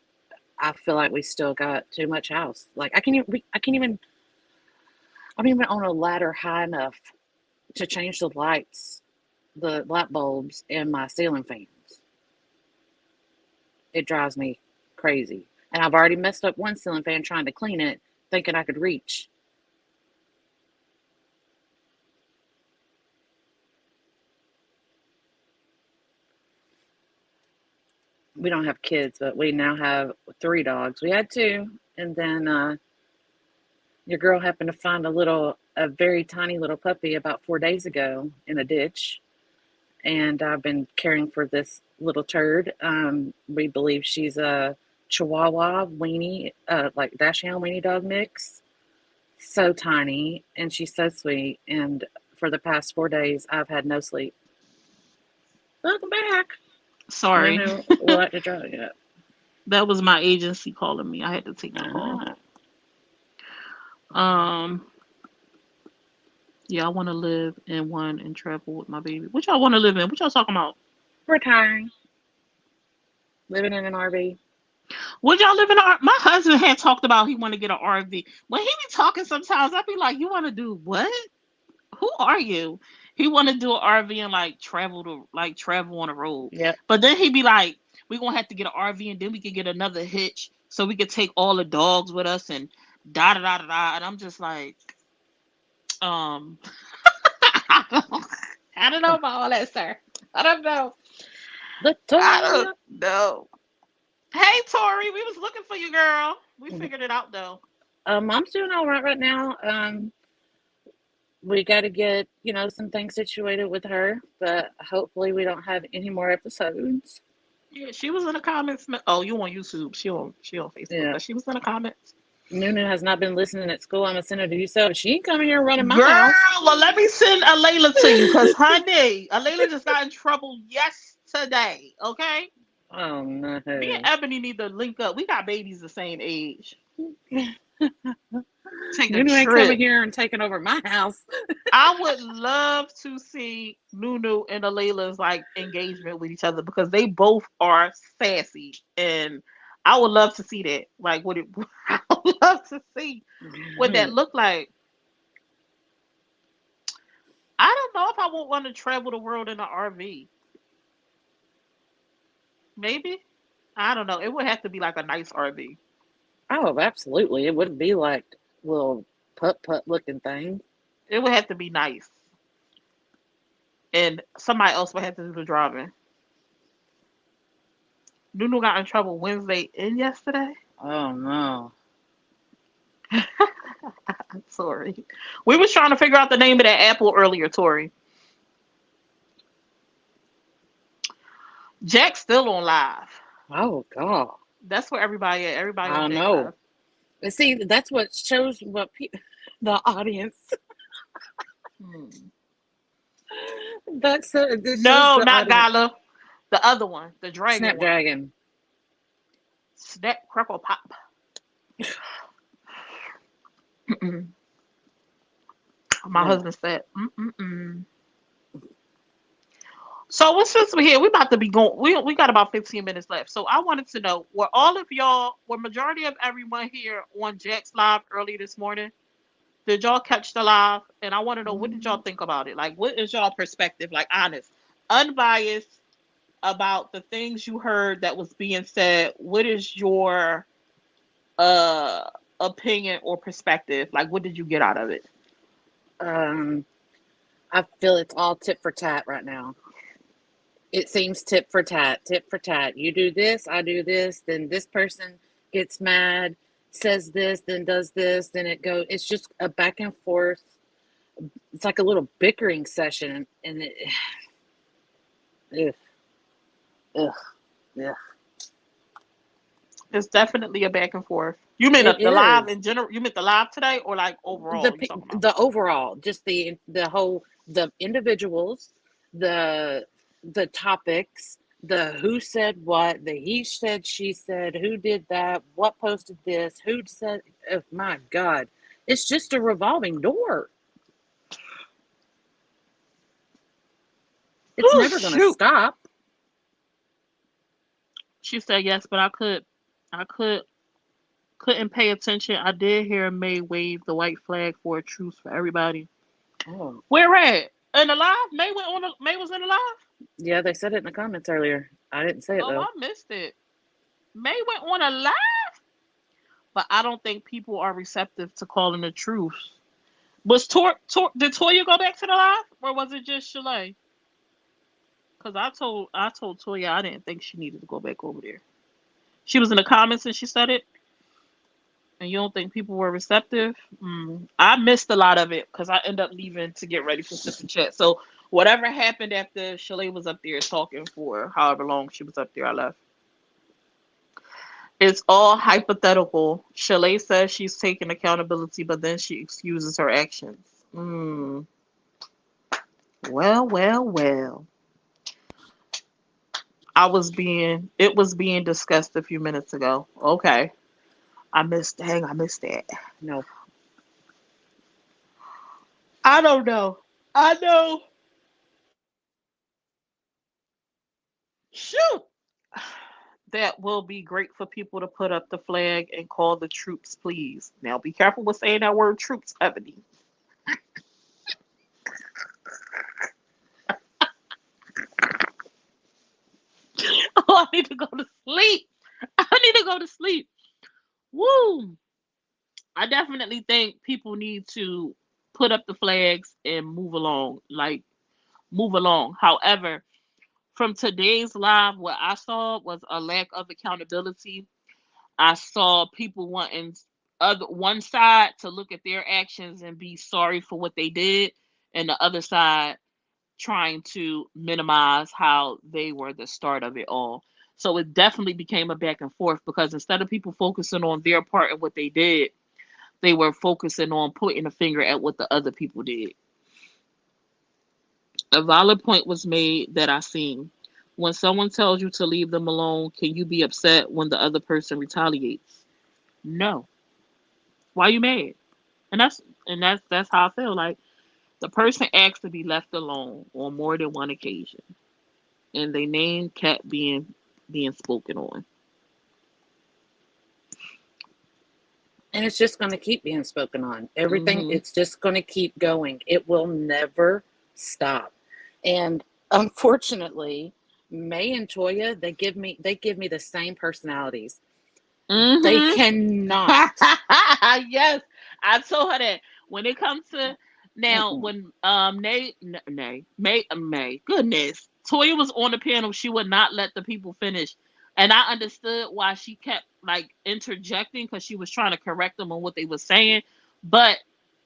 I feel like we still got too much house. Like I can't even. I'm even on a ladder high enough to change the light bulbs in my ceiling fans. It drives me crazy. And I've already messed up one ceiling fan trying to clean it, thinking I could reach. We don't have kids, but we now have 3 dogs. We had 2, and then your girl happened to find a very tiny little puppy about 4 days ago in a ditch, and I've been caring for this little turd. We believe she's a Chihuahua weenie, like Dachshund weenie dog mix. So tiny, and she's so sweet. And for the past 4 days, I've had no sleep. Welcome back. No, Sorry. no, we'll have to try it. That was my agency calling me. I had to take the call. Ah, Um, yeah, I want to live in one and travel with my baby. What y'all want to live in? What y'all talking about? retiring, living in an RV. Would y'all live in a? My husband had talked about he want to get an RV. When he be talking, sometimes I be like, "You want to do what? Who are you?" He want to do an RV and like travel on the road. Yep. But then he be like, "We gonna have to get an RV and then we can get another hitch so we could take all the dogs with us and da da da da da." And I'm just like, um, I don't know about all that, sir. I don't know. I Latoya. don't know. Hey, Tori, we was looking for you, girl. We Mhm. figured it out though. Mom's doing all right now. We got to get some things situated with her, but hopefully we don't have any more episodes. Yeah, she was in the comments. Oh, you on YouTube? She on Facebook, Yeah. but she was in the comments. Nunu has not been listening at school. I'm gonna send her to you. So she ain't coming here running my Girl, house. well, let me send Alayla to you, cause honey, Alayla just got in trouble yesterday. Okay, Oh me and no. Ebony need to link up. We got babies the same age. Take a Nunu ain't coming trip. here and taking over my house. I would love to see Nunu and Alayla's like engagement with each other because they both are sassy, and I would love to see that. Like, what it? I would love to see what that look like. I don't know if I would want to travel the world in an RV. Maybe. I don't know. It would have to be like a nice RV. Oh, absolutely. It wouldn't be like little putt putt looking thing. It would have to be nice, and somebody else would have to do the driving. Nunu got in trouble Wednesday and yesterday. Oh no. I'm sorry. We was trying to figure out the name of that apple earlier, Tori. Jack's still on live. Oh god. That's where everybody at. Everybody I on don't Jack know. live. And see, that's what shows what the audience. Hmm. This shows No, the not audience. Gala. The other one, the dragon one. Snapdragon. Snap, crackle, pop. Mm-mm. My No. husband said, mm-mm-mm. So well, since we're here, we about to be going. We got about 15 minutes left. So I wanted to know, were all of y'all, were majority of everyone here on Jack's live early this morning? Did y'all catch the live? And I want to know, what did y'all Mm, think about it? Like, what is y'all perspective? Like, honest, unbiased about the things you heard that was being said. What is your uh opinion or perspective? Like, what did you get out of it? Um, I feel it's all tit for tat right now. It seems tit for tat, tit for tat. You do this, I do this, then this person gets mad, says this, then does this, then it goes. It's just a back and forth. It's like a little bickering session, and ugh, ugh, ugh. It's definitely a back and forth. You mean It the live is in general? You meant the live today, or like overall? You talking about? the overall, just the whole the individuals, the topics, the who said what, the he said, she said, who did that, what posted this, who said. Oh my God, it's just a revolving door. It's Oh never going to shoot! stop. She said yes, but I couldn't pay attention. I did hear May wave the white flag for a truce for everybody. Oh Where at? In the live? May went on. May was in the live. yeah, they said it in the comments earlier. I didn't say it Oh, though. I missed it. May went on a live, but I don't think people are receptive to calling the truce. Was did Toya go back to the live, or was it just Shalay? Because I told Toya I didn't think she needed to go back over there. She was in the comments and she said it, and you don't think people were receptive? I missed a lot of it because I ended up leaving to get ready for Sip and Chat. So whatever happened after Shalay was up there talking for however long she was up there, I left. It's all hypothetical. Shalay says she's taking accountability, but then she excuses her actions. Mm. Well, well, well. It was being discussed a few minutes ago. Okay. I missed that. No. I don't know. I know. Shoot. That will be great for people to put up the flag and call the troops, please. Now be careful with saying that word troops, Ebony. Oh, I need to go to sleep. I need to go to sleep. Woo. I definitely think people need to put up the flags and move along. Like, move along. However, from today's live, what I saw was a lack of accountability. I saw people wanting other one side to look at their actions and be sorry for what they did, and the other side trying to minimize how they were the start of it all. So it definitely became a back and forth because instead of people focusing on their part and what they did, they were focusing on pointing a finger at what the other people did. A valid point was made that I seen. When someone tells you to leave them alone, can you be upset when the other person retaliates? No. Why you mad? And that's how I feel. Like, the person asked to be left alone on more than one occasion, and they name kept being spoken on. And it's just going to keep being spoken on. Everything, Hmm. it's just going to keep going. It will never stop. And unfortunately, May and Toya, they give me the same personalities. They Hmm. cannot. Yes, I told her that when it comes to now Mm-mm. when May goodness, Toya was on the panel. She would not let the people finish. And I understood why she kept like interjecting because she was trying to correct them on what they were saying. But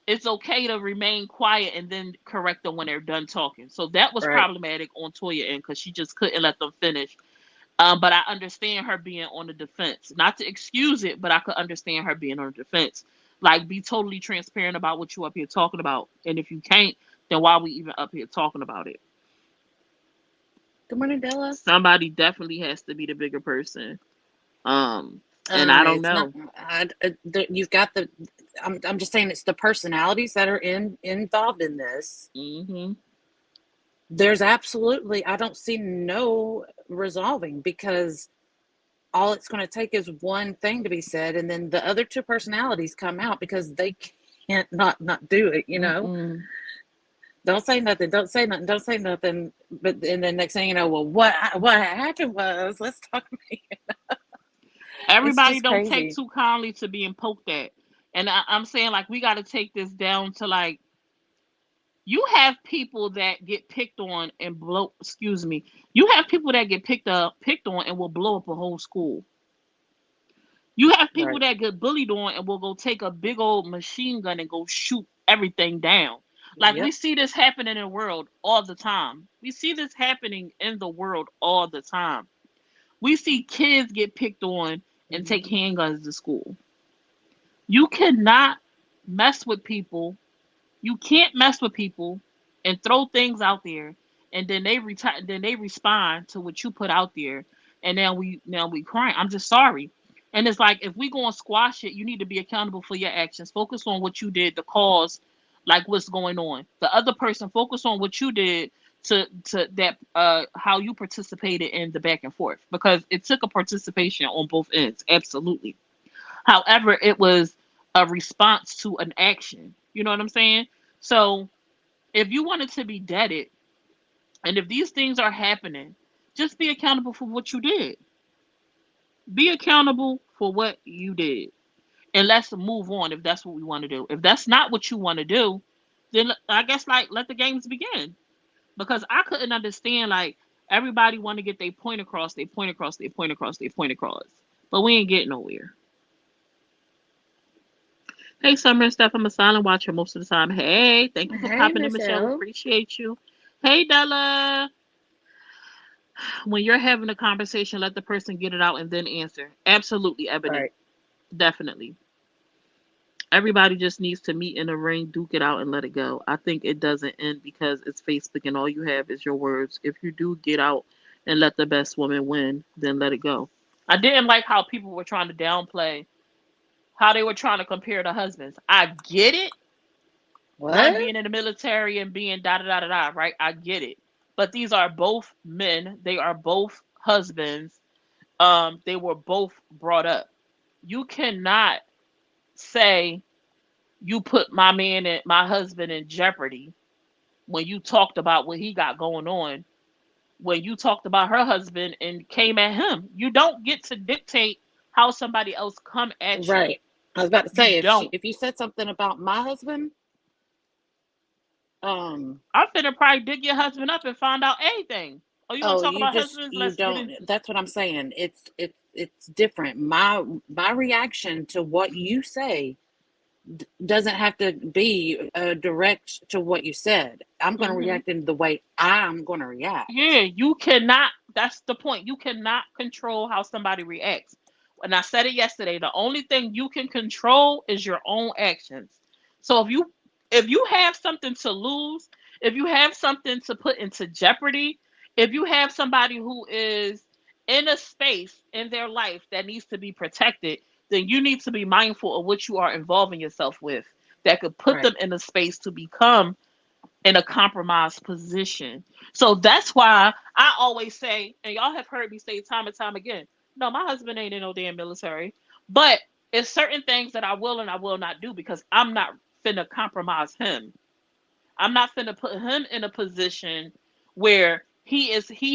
it's okay to remain quiet and then correct them when they're done talking. So that was Right. problematic on Toya end because she just couldn't let them finish. But I understand her being on the defense. Not to excuse it, but I could understand her being on the defense. Like, be totally transparent about what you up here talking about. And if you can't, then why we even up here talking about it? Good morning, Bella. Somebody definitely has to be the bigger person. And I don't It's not. know. You've got the. I'm just saying it's the personalities that are involved in this. Hmm. There's absolutely. I don't see no resolving because all it's going to take is one thing to be said, and then the other two personalities come out because they can't not do it. Mm-mm. Don't say nothing. Don't say nothing. Don't say nothing. But and then next thing you know, well, what happened was let's talk. It's Everybody just don't take crazy. too kindly to being poked at. And I'm saying, like, we got to take this down to, like, you have people that get picked on and blow, excuse me, you have people that get picked on and will blow up a whole school. You have people Right. that get bullied on and will go take a big old machine gun and go shoot everything down. Like, we Yep. see this happening in the world all the time. We see this happening in the world all the time. We see kids get picked on and take Mhm. handguns to school. You cannot mess with people. You can't mess with people and throw things out there, and then they retire. Then they respond to what you put out there, and now we crying. I'm just sorry. And it's like, if we go and squash it, you need to be accountable for your actions. Focus on what you did, the cause, like what's going on. The other person, focus on what you did to that how you participated in the back and forth, because it took a participation on both ends. Absolutely. However, it was a response to an action. You know what I'm saying? So if you wanted to be deaded, and if these things are happening, just be accountable for what you did. Be accountable for what you did. And let's move on if that's what we want to do. If that's not what you want to do, then I guess, like, let the games begin. Because I couldn't understand, like, everybody want to get their point across, they point across, they point across, they point across. But we ain't getting nowhere. Hey, Summer and Steph, I'm a silent watcher most of the time. Hey, thank you for Hey, popping in, Michelle. Michelle. Appreciate you. Hey, Della. When you're having a conversation, let the person get it out and then answer. Absolutely, Ebony. Right. Definitely. Everybody just needs to meet in a ring, duke it out, and let it go. I think it doesn't end because it's Facebook and all you have is your words. If you do get out and let the best woman win, then let it go. I didn't like how people were trying to downplay, how they were trying to compare the husbands. I get it. One What? being in the military and being da da da da da, right? I get it. But these are both men. They are both husbands. They were both brought up. You cannot say you put my man and my husband in jeopardy when you talked about what he got going on. When you talked about her husband and came at him, you don't get to dictate how somebody else come at you. Right. I was about to You say don't. if you said something about my husband, um, I'm finna probably dig your husband up and find out anything. Oh, you want to oh, talk you about just husbands? you Let's get don't. in. That's what I'm saying. It's different. My reaction to what you say doesn't have to be direct to what you said. I'm going to Hmm. react in the way I'm going to react. Yeah, you cannot. That's the point. You cannot control how somebody reacts. And I said it yesterday. The only thing you can control is your own actions. So if you have something to lose, if you have something to put into jeopardy, if you have somebody who is in a space in their life that needs to be protected, then you need to be mindful of what you are involving yourself with that could put Right. them in a space to become in a compromised position. So that's why I always say, and y'all have heard me say time and time again, no, my husband ain't in no damn military. But it's certain things that I will and I will not do because I'm not finna compromise him. I'm not finna put him in a position where he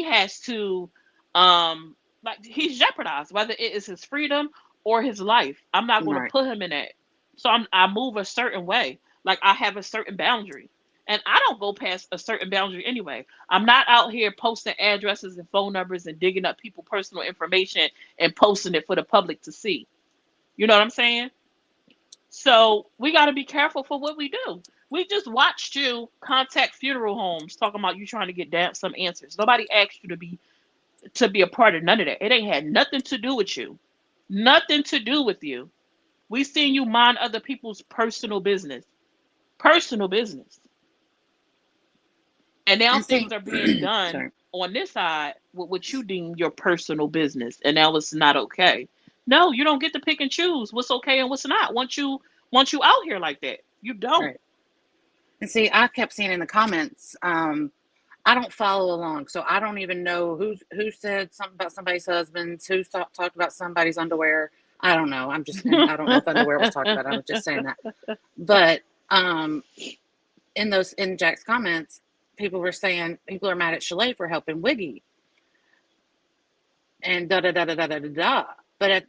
has to like he's jeopardized, whether it is his freedom or his life. I'm not gonna Right. put him in that. So I move a certain way. Like I have a certain boundary. And I don't go past a certain boundary anyway. I'm not out here posting addresses and phone numbers and digging up people's personal information and posting it for the public to see. You know what I'm saying? So we got to be careful for what we do. We just watched you contact funeral homes talking about you trying to get some answers. Nobody asked you to be a part of none of that. It ain't had nothing to do with you. Nothing to do with you. We seen you mind other people's personal business. Personal business. And now And things see, are being done sorry. on this side with what you deem your personal business. And now it's not okay. No, you don't get to pick and choose what's okay and what's not. Once you out here like that. You don't. Right. And see, I kept seeing in the comments, I don't follow along, so I don't even know who said something about somebody's husbands, who talked about somebody's underwear. I don't know. And I don't know if underwear was talked about. I was just saying that. But in Jack's comments, people were saying people are mad at Chalet for helping Wiggy and da da da da da da da da. But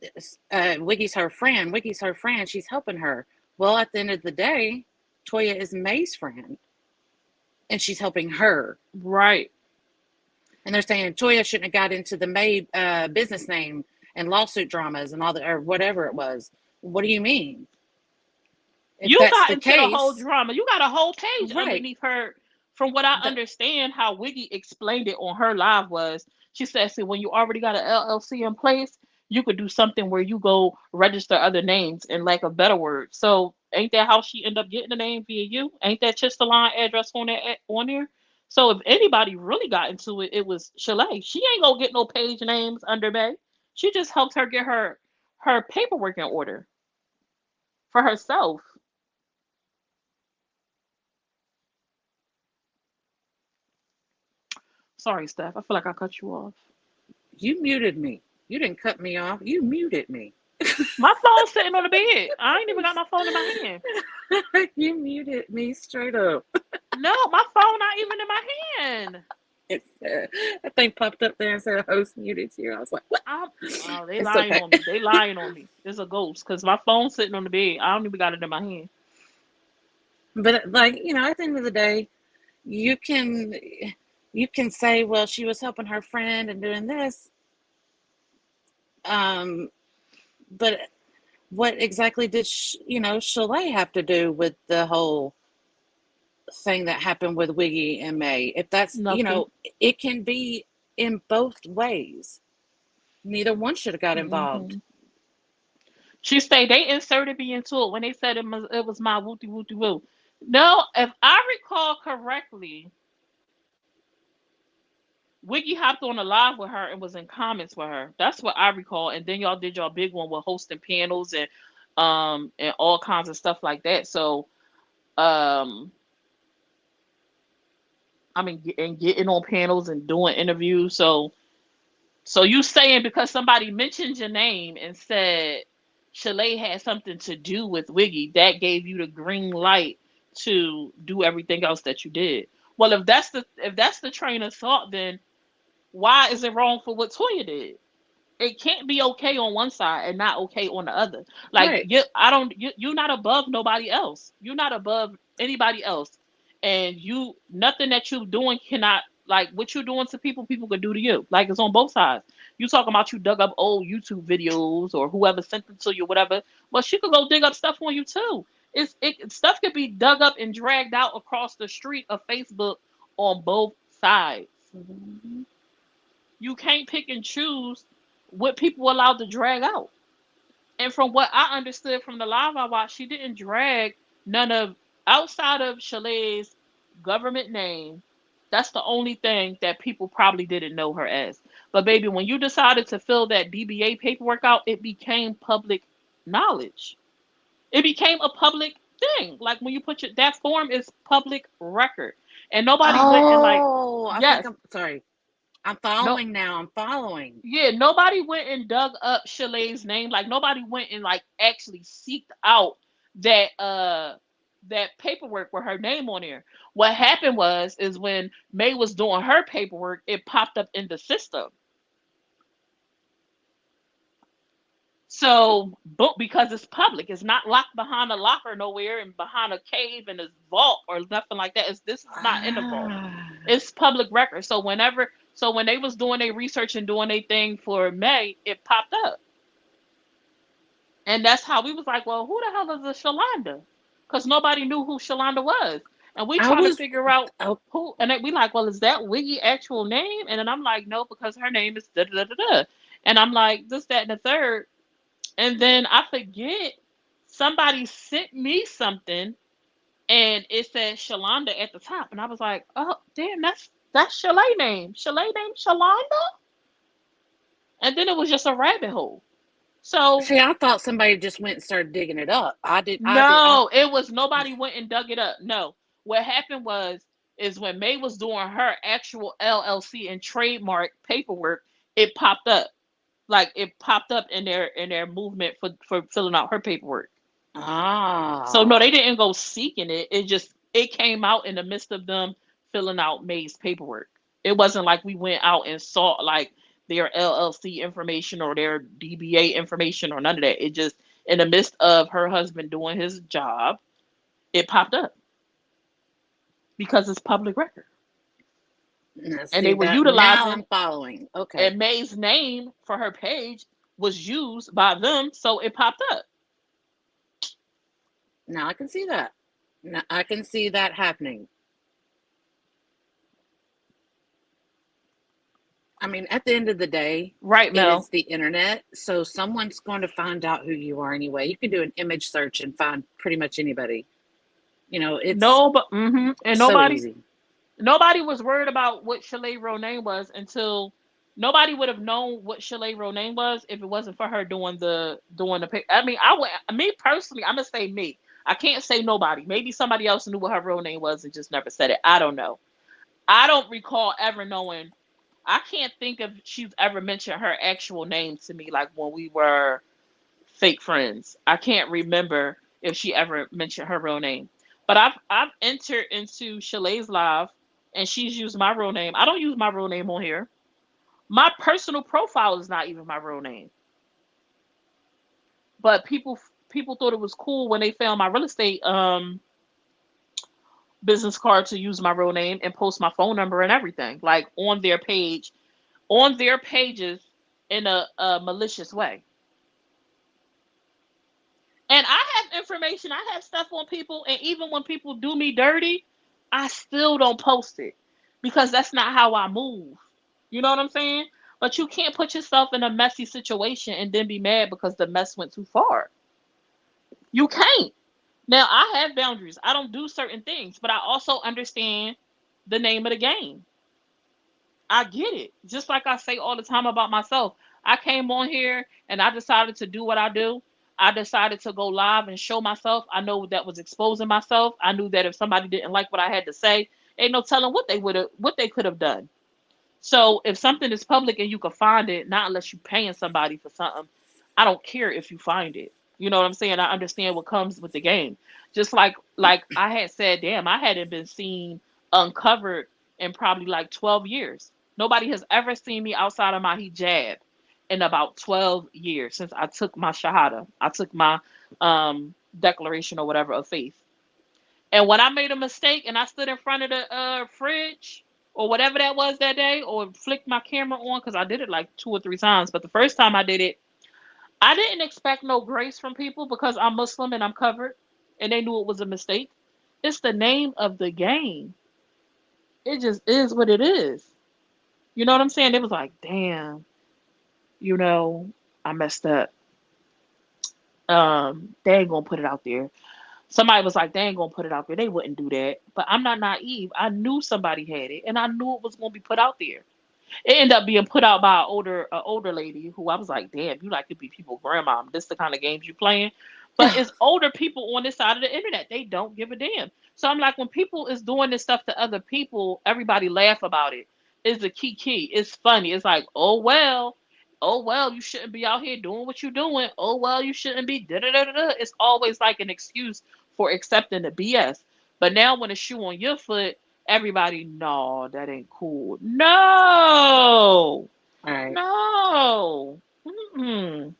Wiggy's her friend. Wiggy's her friend. She's helping her. Well, at the end of the day, Toya is May's friend, and she's helping her. Right. And they're saying Toya shouldn't have got into the May business name and lawsuit dramas and all that, or whatever it was. What do you mean? If You that's got the into the whole case, drama. You got a whole page right? underneath her. From what I The, understand, how Wiggy explained it on her live was, she said, "See, when you already got an LLC in place, you could do something where you go register other names in like a better word." So ain't that how she ended up getting the name via you? Ain't that just the line address on there? So if anybody really got into it, it was Chalet. She ain't gonna get no page names under Bay. She just helped her get her paperwork in order for herself. Sorry, Steph. I feel like I cut you off. you muted me. You didn't cut me off. You muted me. My phone's sitting on the bed. I ain't even got my phone in my hand. You muted me straight up. No, my phone not even in my hand. It's that thing popped up there and said host muted you. I was like, what? I'm, oh, they It's lying okay. on me. They lying on me. It's a ghost because my phone's sitting on the bed. I don't even got it in my hand. But like, at the end of the day, you can you can say, well, she was helping her friend and doing this. Um, but what exactly did Chalet have to do with the whole thing that happened with Wiggy and May? If that's Nothing. it can be in both ways. Neither one should have got involved. Hmm. She stayed. They inserted me into it when they said it was my wooty wooty woo. No, if I recall correctly, Wiggy hopped on a live with her and was in comments with her. That's what I recall. And then y'all did y'all big one with hosting panels and all kinds of stuff like that. So um I mean and getting on panels and doing interviews. So you saying because somebody mentioned your name and said Chalet had something to do with Wiggy, that gave you the green light to do everything else that you did. Well, if that's the train of thought, then why is it wrong for what Toya did? It can't be okay on one side and not okay on the other. Like Right. you're not above nobody else. You're not above anybody else. And you nothing that you're doing cannot like what you're doing to people, people could do to you. Like it's on both sides. You talking about you dug up old YouTube videos or whoever sent them to you, whatever. But she could go dig up stuff on you too. Stuff could be dug up and dragged out across the street of Facebook on both sides. Mhm. You can't pick and choose what people are allowed to drag out. And from what I understood from the live I watched, she didn't drag none of outside of Chalet's government name. That's the only thing that people probably didn't know her as. But baby, when you decided to fill that DBA paperwork out, it became public knowledge. It became a public thing. Like when you put that form is public record. And nobody went and like, Oh, I think yes, I'm sorry. I'm no, following now. I'm following. yeah, nobody went and dug up Chalet's name. Like nobody went and like actually seeked out that paperwork with her name on there. What happened was is when May was doing her paperwork, it popped up in the system. So, but because it's public, it's not locked behind a locker nowhere and behind a cave in a vault or nothing like that. This is not in the vault. Ah. It's public record. So when they was doing their research and doing their thing for May, it popped up. And that's how we was like, well, who the hell is a Shalonda? Because nobody knew who Shalonda was. And we I trying to was figure out oh, who, and then we like, well, is that Wiggy actual name? And then I'm like, no, because her name is da da da da da. And I'm like, this, that, and the third. And then I forget, somebody sent me something and it said Shalonda at the top. And I was like, oh, damn, that's Shalay name. Shalay name Shalonda? And then it was just a rabbit hole. So see, I thought somebody just went and started digging it up. I no, it was nobody went and dug it up. No. What happened was is when May was doing her actual LLC and trademark paperwork, it popped up. Like it popped up in their movement for filling out her paperwork. So no, ah. they didn't go seeking it. It came out in the midst of them filling out May's paperwork. It wasn't like we went out and saw like their LLC information or their DBA information or none of that. It just in the midst of her husband doing his job, it popped up because it's public record. Now, And they see were that now utilizing I'm following. Okay. and May's name for her page was used by them, so it popped up. Now I can see that. Now I can see that happening. I mean, at the end of the day, Right, it Mel? is the internet, so someone's going to find out who you are anyway. You can do an image search and find pretty much anybody. It's No, but and so easy. nobody was worried about what Shalay real name was until nobody would have known what Shalay real name was if it wasn't for her doing the pic. I mean, I would me personally, I'm gonna say me. I can't say nobody. Maybe somebody else knew what her real name was and just never said it. I don't know. I don't recall ever knowing. I can't think of she's ever mentioned her actual name to me like when we were fake friends. I can't remember if she ever mentioned her real name. But I've entered into Shalay's live and she's used my real name. I don't use my real name on here. My personal profile is not even my real name. But people thought it was cool when they found my real estate business card to use my real name and post my phone number and everything like on their pages in a malicious way. And I have information, I have stuff on people, and even when people do me dirty, I still don't post it because that's not how I move. You know what I'm saying? But you can't put yourself in a messy situation and then be mad because the mess went too far. You can't. Now, I have boundaries. I don't do certain things, but I also understand the name of the game. I get it. Just like I say all the time about myself. I came on here and I decided to do what I do. I decided to go live and show myself. I know that was exposing myself. I knew that if somebody didn't like what I had to say, ain't no telling what they could have done. So if something is public and you can find it, not unless you're paying somebody for something, I don't care if you find it. You know what I'm saying? I understand what comes with the game. Just like I had said, damn, I hadn't been seen uncovered in probably like 12 years. Nobody has ever seen me outside of my hijab in about 12 years since I took my shahada. I took my declaration or whatever of faith. And when I made a mistake and I stood in front of the fridge or whatever that was that day, or flicked my camera on, because I did it like 2 or 3 times, but the first time I did it, I didn't expect no grace from people because I'm Muslim and I'm covered, and they knew it was a mistake. It's the name of the game. It just is what it is. You know what I'm saying? It was like, damn, you know, I messed up. They ain't gonna put it out there. Somebody was like, they ain't gonna put it out there. They wouldn't do that. But I'm not naive. I knew somebody had it, and I knew it was gonna be put out there. It ended up being put out by an older lady who I was like, damn, you like to be people grandma. This the kind of games you playing. But it's older people on this side of the internet. They don't give a damn. So I'm like, when people is doing this stuff to other people, everybody laugh about it. It's the key. It's funny. It's like, oh well. Oh well, you shouldn't be out here doing what you're doing. Oh well, you shouldn't be da da da da. Da. It's always like an excuse for accepting the BS. But now when a shoe on your foot, everybody, no, that ain't cool. No, All right. no. Mm-mm.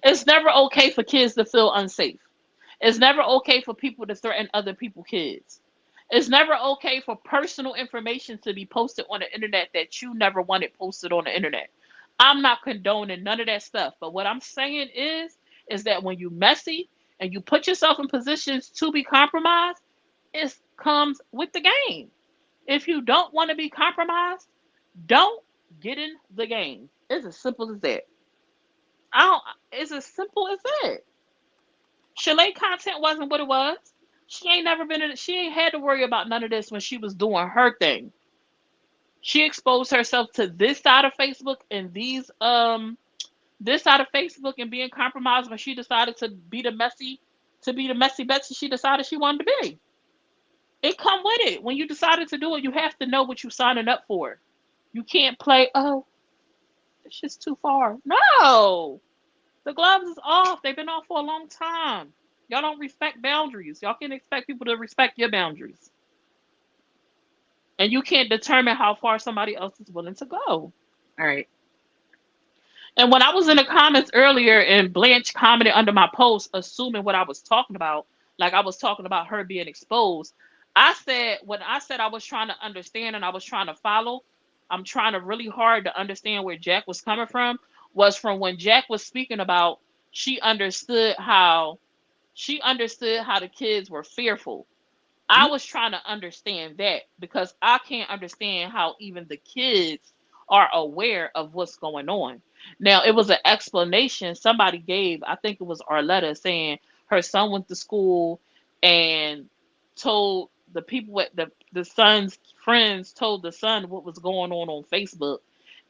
It's never okay for kids to feel unsafe. It's never okay for people to threaten other people's kids. It's never okay for personal information to be posted on the internet that you never wanted posted on the internet. I'm not condoning none of that stuff. But what I'm saying is that when you messy and you put yourself in positions to be compromised, it comes with the game. If you don't want to be compromised, don't get in the game. It's as simple as that. I don't, it's as simple as that. Chalet content wasn't what it was. She ain't never been in. She ain't had to worry about none of this when she was doing her thing. She exposed herself to this side of Facebook and this side of Facebook and being compromised when she decided to be the messy Betsy she decided she wanted to be. It come with it. When you decided to do it, you have to know what you're signing up for. You can't play, oh, it's just too far. No. The gloves is off. They've been off for a long time. Y'all don't respect boundaries. Y'all can't expect people to respect your boundaries. And you can't determine how far somebody else is willing to go. All right. And when I was in the comments earlier and Blanche commented under my post, assuming what I was talking about, like I was talking about her being exposed, I said, when I said I was trying to understand and I was trying to follow, I'm trying to really hard to understand where Jack was coming from, was from when Jack was speaking about she understood how the kids were fearful. I Mhm. was trying to understand that because I can't understand how even the kids are aware of what's going on. Now, it was an explanation somebody gave. I think it was Arletta saying her son went to school and told the people at the son's friends told the son what was going on Facebook,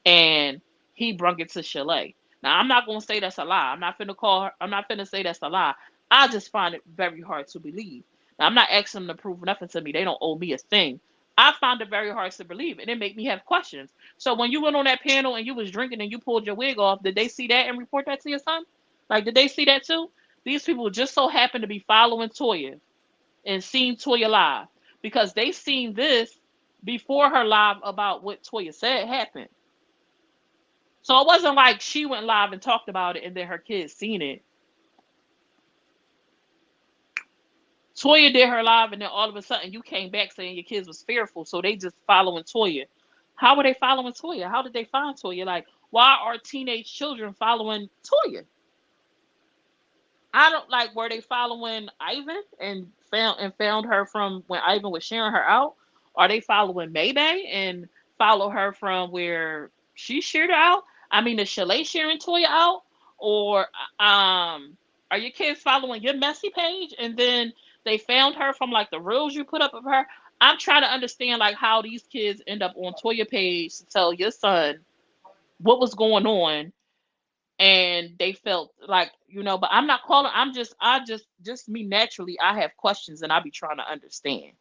and he brung it to Chalet. Now, I'm not gonna say that's a lie. I'm not finna say that's a lie. I just find it very hard to believe. Now, I'm not asking them to prove nothing to me. They don't owe me a thing. I find it very hard to believe, and it make me have questions. So when you went on that panel and you was drinking and you pulled your wig off, did they see that and report that to your son? Like, did they see that too? These people just so happen to be following Toya and seeing Toya live because they seen this before her live about what Toya said happened. So it wasn't like she went live and talked about it and then her kids seen it. Toya did her live, and then all of a sudden you came back saying your kids was fearful, so they just following Toya. How were they following Toya? How did they find Toya? Like, why are teenage children following Toya? I don't like. Were they following Ivan and found her from when Ivan was sharing her out? Are they following Maybay and follow her from where she shared her out? I mean, is Chalet sharing Toya out, or are your kids following your messy page and then they found her from like the reels you put up of her? I'm trying to understand like how these kids end up on Toya page to tell your son what was going on, and they felt like, but I'm not calling. I just me naturally, I have questions and I be trying to understand.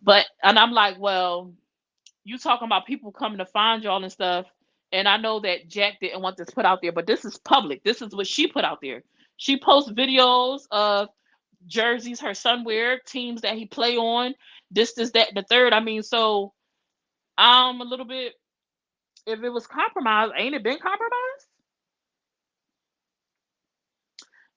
But and I'm like, well, you talking about people coming to find y'all and stuff, and I know that Jack didn't want this put out there, but this is public. This is what she put out there. She posts videos of jerseys her son wear, teams that he play on, this, that, the third. I mean, so I'm a little bit. If it was compromised, ain't it been compromised?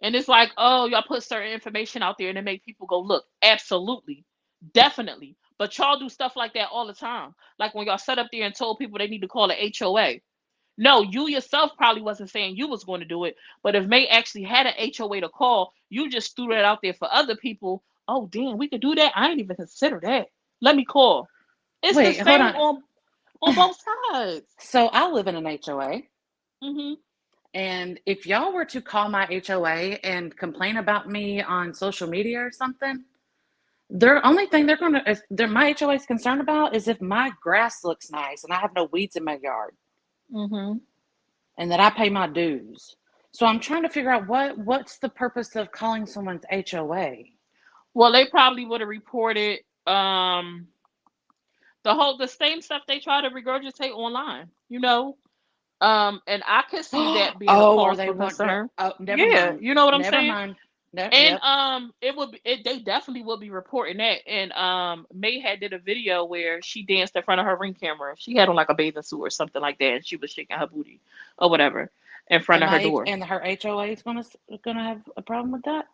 And it's like, oh, y'all put certain information out there and it make people go look. Absolutely. Definitely. But y'all do stuff like that all the time. Like when y'all sat up there and told people they need to call an HOA. No, you yourself probably wasn't saying you was going to do it. But if May actually had an HOA to call, you just threw that out there for other people. Oh, damn, we could do that. I ain't even consider that. Let me call. It's the Wait, hold same on. on both sides. So I live in an HOA. Hmm. And if y'all were to call my HOA and complain about me on social media or something, the only thing my HOA is concerned about is if my grass looks nice and I have no weeds in my yard Hmm. and that I pay my dues. So I'm trying to figure out what's the purpose of calling someone's HOA. Well, they probably would have reported the same stuff they try to regurgitate online, and I could see that being a Oh, or cause they for want to? concern. Oh, never Yeah, mind. you know what I'm Never saying? mind. No, And yep. they definitely will be reporting that. And May had did a video where she danced in front of her ring camera. She had on like a bathing suit or something like that, and she was shaking her booty or whatever. in front And of her my door. and her HOA is gonna have a problem with that.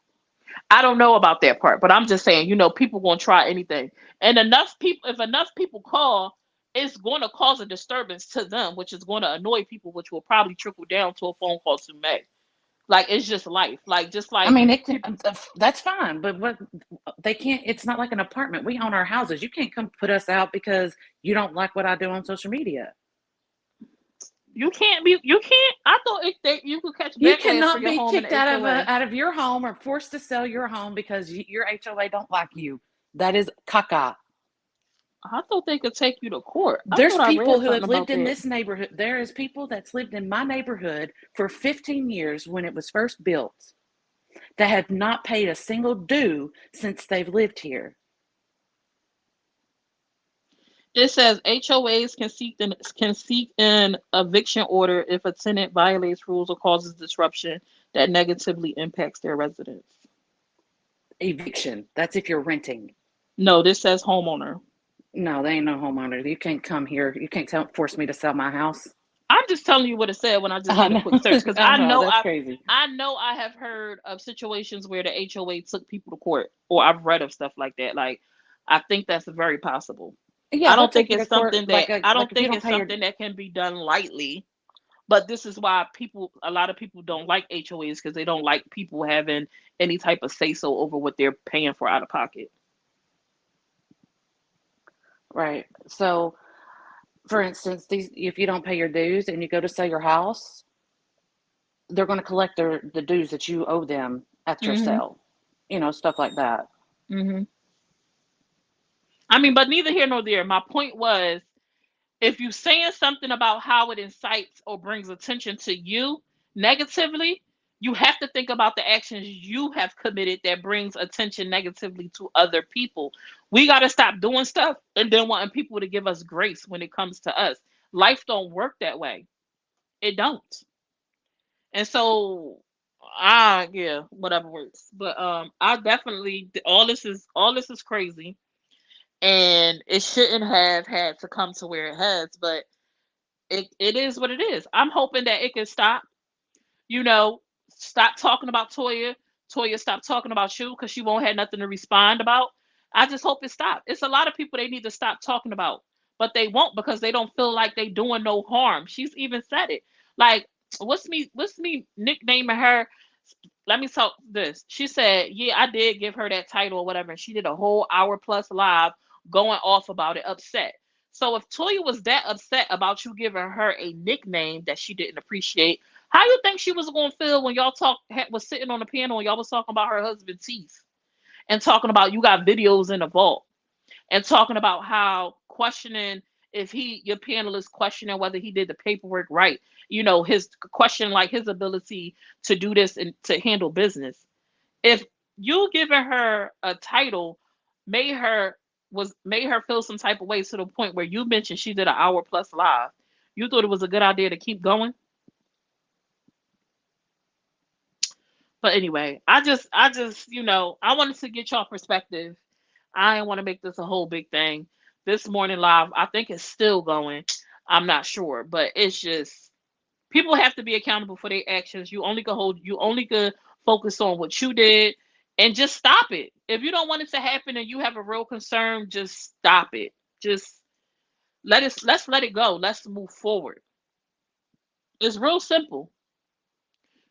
I don't know about that part, but I'm just saying, people gonna try anything. And enough people, if enough people call, it's going to cause a disturbance to them, which is going to annoy people, which will probably trickle down to a phone call to May. Like it's just life. Like just I like mean, it can, people. that's fine, but what they can't. It's not like an apartment. We own our houses. You can't come put us out because you don't like what I do on social media. You can't be. You can't. I thought you could catch You backlash for cannot your be home in kicked the HOA. out of your home or forced to sell your home because your HOA don't like you. That is caca. I thought they could take you to court. I There's thought I people read who something have lived about in that. this neighborhood. There is people that's lived in my neighborhood for 15 years when it was first built that have not paid a single due since they've lived here. It says HOAs can seek an eviction order if a tenant violates rules or causes disruption that negatively impacts their residents. Eviction. That's if you're renting. No, this says homeowner. No, they ain't no homeowner. You can't come here. You can't force me to sell my house. I'm just telling you what it said when I just I did a know. quick search because I know. That's crazy. I know I have heard of situations where the HOA took people to court, or I've read of stuff like that. Like, I think that's very possible. Yeah, they'll take you to court I like don't if you think don't it's pay your. something that can be done lightly. But this is why a lot of people don't like HOAs because they don't like people having any type of say so over what they're paying for out of pocket. Right. So, for instance, these if you don't pay your dues and you go to sell your house, they're going to collect the dues that you owe them at your Mhm. sale. Stuff like that. Mhm. I mean, but neither here nor there. My point was, if you're saying something about how it incites or brings attention to you negatively, you have to think about the actions you have committed that brings attention negatively to other people. We got to stop doing stuff and then wanting people to give us grace when it comes to us. Life don't work that way. It don't. And so yeah, whatever works. But I definitely all this is crazy and it shouldn't have had to come to where it has, but it is what it is. I'm hoping that it can stop. You know, stop talking about Toya. Toya stop talking about you because she won't have nothing to respond about. I just hope it stops. It's a lot of people they need to stop talking about, but they won't because they don't feel like they doing no harm. She's even said it. Like, what's me nicknaming her? Let me talk this. She said, "Yeah, I did give her that title or whatever." And she did a whole hour plus live going off about it, upset. So if Toya was that upset about you giving her a nickname that she didn't appreciate, how you think she was gonna feel when y'all was sitting on the piano and y'all was talking about her husband's teeth and talking about you got videos in the vault and talking about how questioning if your panelist questioning whether he did the paperwork right, his question like his ability to do this and to handle business. If you giving her a title made her made her feel some type of way to the point where you mentioned she did an hour plus live, you thought it was a good idea to keep going. But anyway, I wanted to get y'all perspective. I didn't want to make this a whole big thing. This morning live, I think it's still going. I'm not sure, but it's just people have to be accountable for their actions. You only could focus on what you did and just stop it. If you don't want it to happen and you have a real concern, just stop it. Just let's let it go. Let's move forward. It's real simple.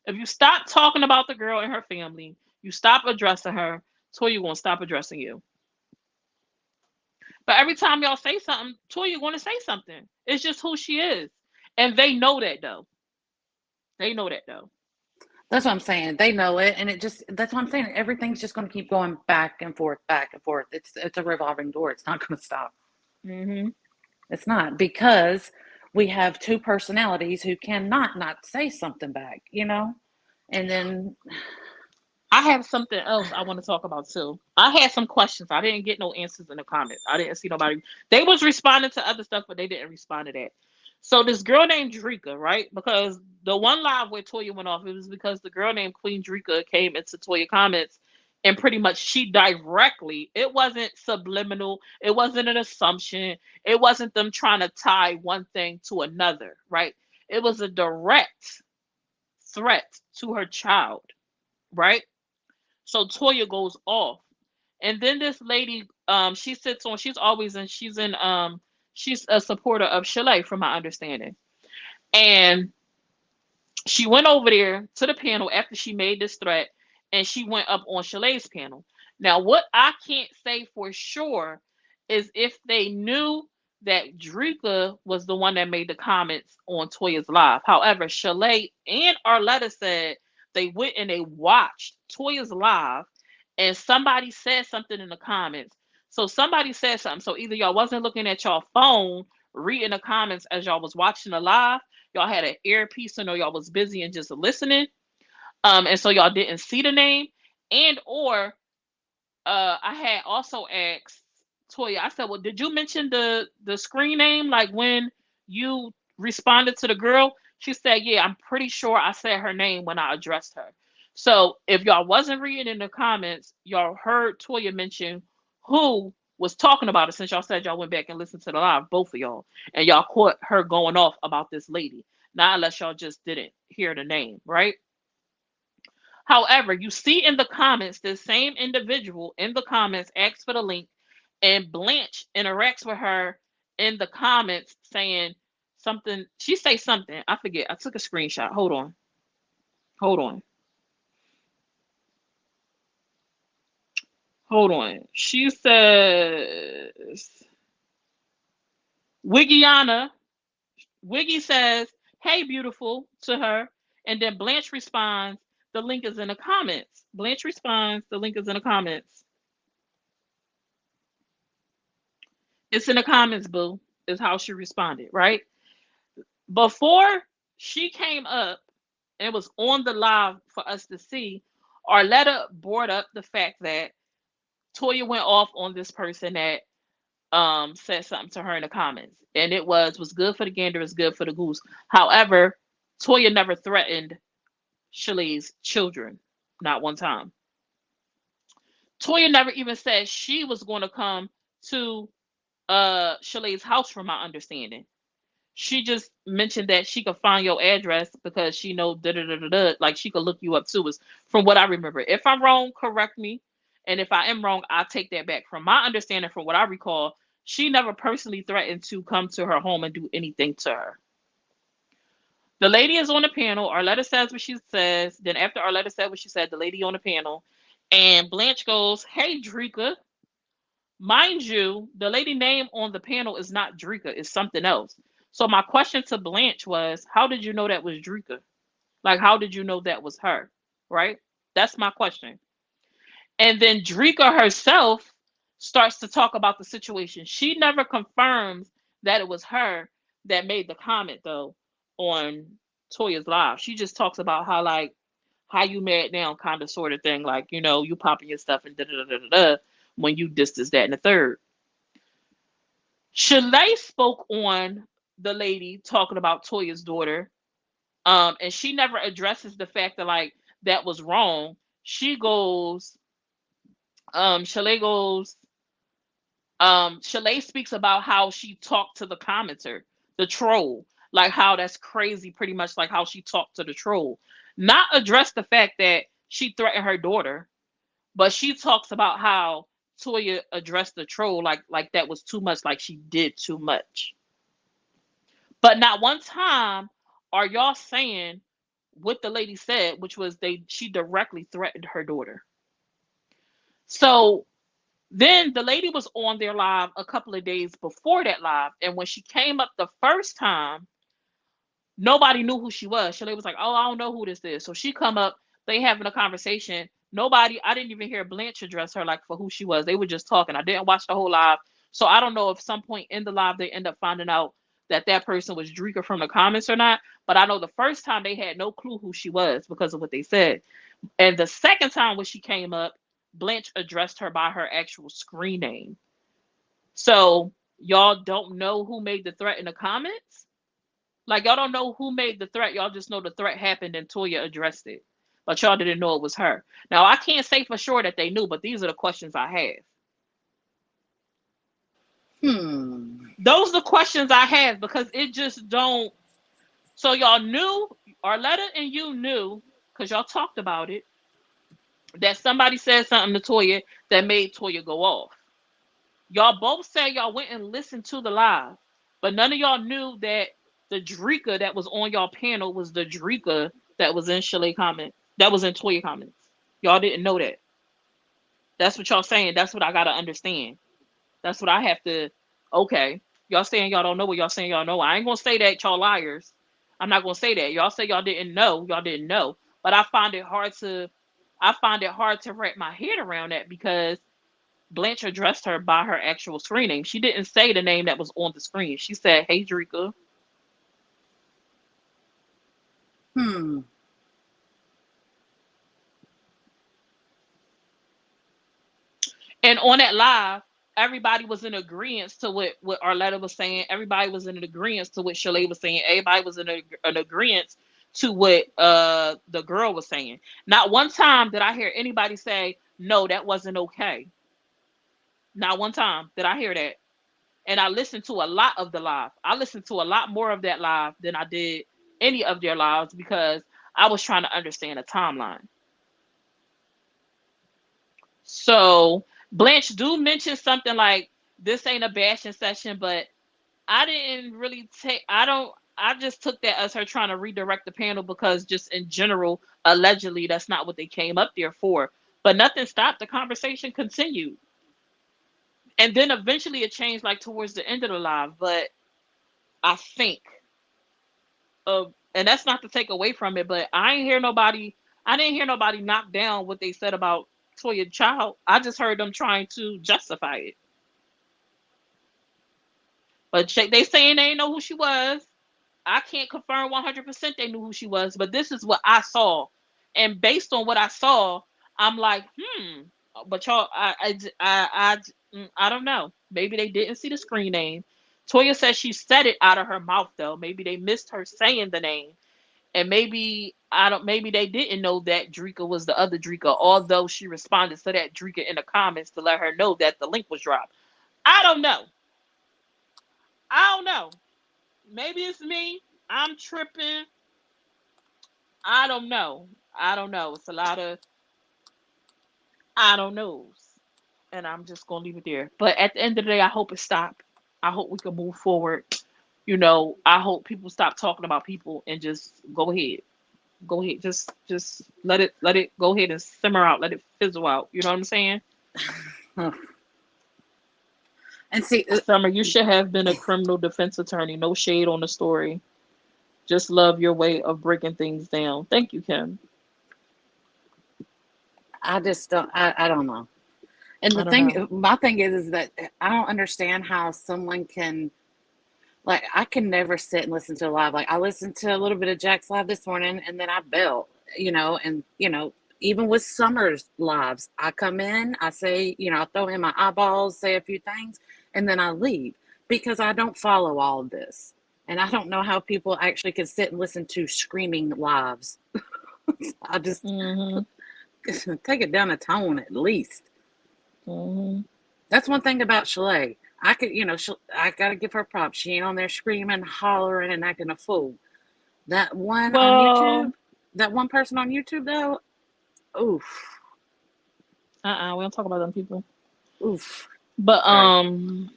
If you stop talking about the girl and her family, you stop addressing her, Toya gonna stop addressing you. But every time y'all say something, Toya gonna say something. It's just who she is. And they know that though. They know that though. That's what I'm saying. They know it, and that's what I'm saying. Everything's just going to keep going back and forth, back and forth. It's a revolving door. It's not going to stop. Hmm. It's not because we have two personalities who cannot not say something back, and then I have something else I want to talk about too. I had some questions. I didn't get no answers in the comments. I didn't see nobody. They was responding to other stuff, but they didn't respond to that. So this girl named Drika, right? Because the one live where Toya went off, it was because the girl named Queen Drika came into Toya comments and pretty much she directly, it wasn't subliminal, it wasn't an assumption, it wasn't them trying to tie one thing to another, right? It was a direct. threat to her child, right? So Toya goes off. And then this lady, she sits on, she's a supporter of Chalet from my understanding. And she went over there to the panel after she made this threat, and she went up on Chalet's panel. Now, what I can't say for sure is if they knew that Drika was the one that made the comments on Toya's live. However, Chalet and Arletta said they went and they watched Toya's live, and somebody said something in the comments. So somebody said something. So either y'all wasn't looking at y'all phone, reading the comments as y'all was watching the live, y'all had an earpiece, so know y'all was busy and just listening, and so y'all didn't see the name, and or I had also asked Toya. I said, "Well, did you mention the screen name like when you responded to the girl?" She said, "Yeah, I'm pretty sure I said her name when I addressed her." So if y'all wasn't reading in the comments, y'all heard Toya mention who was talking about it, since y'all said y'all went back and listened to the live, both of y'all, and y'all caught her going off about this lady. Not unless y'all just didn't hear the name, right? However, you see in the comments, the same individual in the comments asks for the link, and Blanche interacts with her in the comments saying something. She say something. I forget. I took a screenshot. Hold on. Hold on. Hold on. She says, Wiggiana. Wiggy says, "Hey, beautiful," to her. And then Blanche responds, "The link is in the comments." Blanche responds, "The link is in the comments." It's in the comments, boo, is how she responded, right? Before she came up and was on the live for us to see, Arletta brought up the fact that Toya went off on this person that said something to her in the comments. And it was good for the gander is good for the goose. However, Toya never threatened Chalet's children, not one time. Toya never even said she was going to come to Chalet's house, from my understanding. She just mentioned that she could find your address because she know da da da da da. Like she could look you up too. Is from what I remember. If I'm wrong, correct me. And if I am wrong, I'll take that back. From my understanding, from what I recall, she never personally threatened to come to her home and do anything to her. The lady is on the panel. Arletta says what she says. Then after Arletta said what she said, the lady on the panel, and Blanche goes, "Hey, Drika." Mind you, the lady name on the panel is not Drika, it's something else. So my question to Blanche was, how did you know that was Drika? Like, how did you know that was her? Right? That's my question. And then Drika herself starts to talk about the situation. She never confirms that it was her that made the comment though on Toya's live. She just talks about how like how you mad now kind of sort of thing, like, you popping your stuff and da da da da da when you this, that, and the third. Chalet spoke on the lady talking about Toya's daughter, and she never addresses the fact that like that was wrong. She goes, Chalet goes, Chalet speaks about how she talked to the commenter, the troll, like how that's crazy, pretty much like how she talked to the troll. Not address the fact that she threatened her daughter, but she talks about how Toya addressed the troll like that was too much, like she did too much. But not one time are y'all saying what the lady said, which was she directly threatened her daughter. So then the lady was on their live a couple of days before that live, and when she came up the first time, nobody knew who she was. Shelly was like, "Oh, I don't know who this is." So she come up, they having a conversation. Nobody, I didn't even hear Blanche address her like for who she was. They were just talking. I didn't watch the whole live, so I don't know if some point in the live they end up finding out that that person was Drika from the comments or not. But I know the first time they had no clue who she was because of what they said. And the second time when she came up, Blanche addressed her by her actual screen name. So y'all don't know who made the threat in the comments? Like y'all don't know who made the threat. Y'all just know the threat happened and Toya addressed it. But y'all didn't know it was her. Now I can't say for sure that they knew, but these are the questions I have. Hmm. Those are the questions I have because it just don't So y'all knew, Arletta and you knew, because y'all talked about it, that somebody said something to Toya that made Toya go off. Y'all both said y'all went and listened to the live, but none of y'all knew that the Drika that was on y'all panel was the Drika that was in Chalet comment, that was in Toya comments. Y'all didn't know that. That's what y'all saying. That's what I gotta understand. That's what I have to. Okay, y'all saying y'all don't know what y'all saying y'all know. I ain't gonna say that y'all liars. I'm not gonna say that. Y'all say y'all didn't know. Y'all didn't know. But I find it hard to. I find it hard to wrap my head around that because Blanche addressed her by her actual screen name. She didn't say the name that was on the screen. She said, "Hey, Drika." Hmm. And on that live, everybody was in agreement to what Arletta was saying. Everybody was in agreement to what Chalet was saying. Everybody was in an agreement to what the girl was saying. Not one time did I hear anybody say, no, that wasn't okay. Not one time did I hear that. And I listened to a lot of the live. I listened to a lot more of that live than I did any of their lives because I was trying to understand the timeline. So Blanche do mention something like this ain't a bashing session, but I didn't really take. I don't. I just took that as her trying to redirect the panel because just in general, allegedly, that's not what they came up there for. But nothing stopped. The conversation continued, and then eventually it changed like towards the end of the live. But I think and that's not to take away from it, but I ain't hear nobody. I didn't hear nobody knock down what they said about Toya Child. I just heard them trying to justify it. But they saying they didn't know who she was. I can't confirm 100% they knew who she was, but this is what I saw. And based on what I saw, I'm like, But y'all, I don't know. Maybe they didn't see the screen name. Toya says she said it out of her mouth though. Maybe they missed her saying the name, and maybe I don't. Maybe they didn't know that Drika was the other Drika, although she responded to that Drika in the comments to let her know that the link was dropped. I don't know. I don't know. Maybe it's me. I'm tripping. I don't know. I don't know. It's a lot of I don't knows. And I'm just gonna leave it there. But at the end of the day, I hope it stopped. I hope we can move forward. I hope people stop talking about people and just go ahead. Go ahead. Just let it go ahead and simmer out. Let it fizzle out. You know what I'm saying? And see, Summer, you should have been a criminal defense attorney. No shade on the story. Just love your way of breaking things down. Thank you, Kim. I just don't. I don't know. And I the don't know. thing, my thing is that I don't understand how someone can, like, I can never sit and listen to a live. Like, I listened to a little bit of Jack's live this morning, and then I bail. And even with Summer's lives, I come in, I say, I throw in my eyeballs, say a few things, and then I leave because I don't follow all of this, and I don't know how people actually can sit and listen to screaming lives. I just Mhm. take it down a tone at least. Mhm. That's one thing about Chalet. I could, I gotta give her props. She ain't on there screaming, hollering, and acting a fool. That one on YouTube, Well, that one person on YouTube though, oof, we don't talk about them people. oof. But Sorry.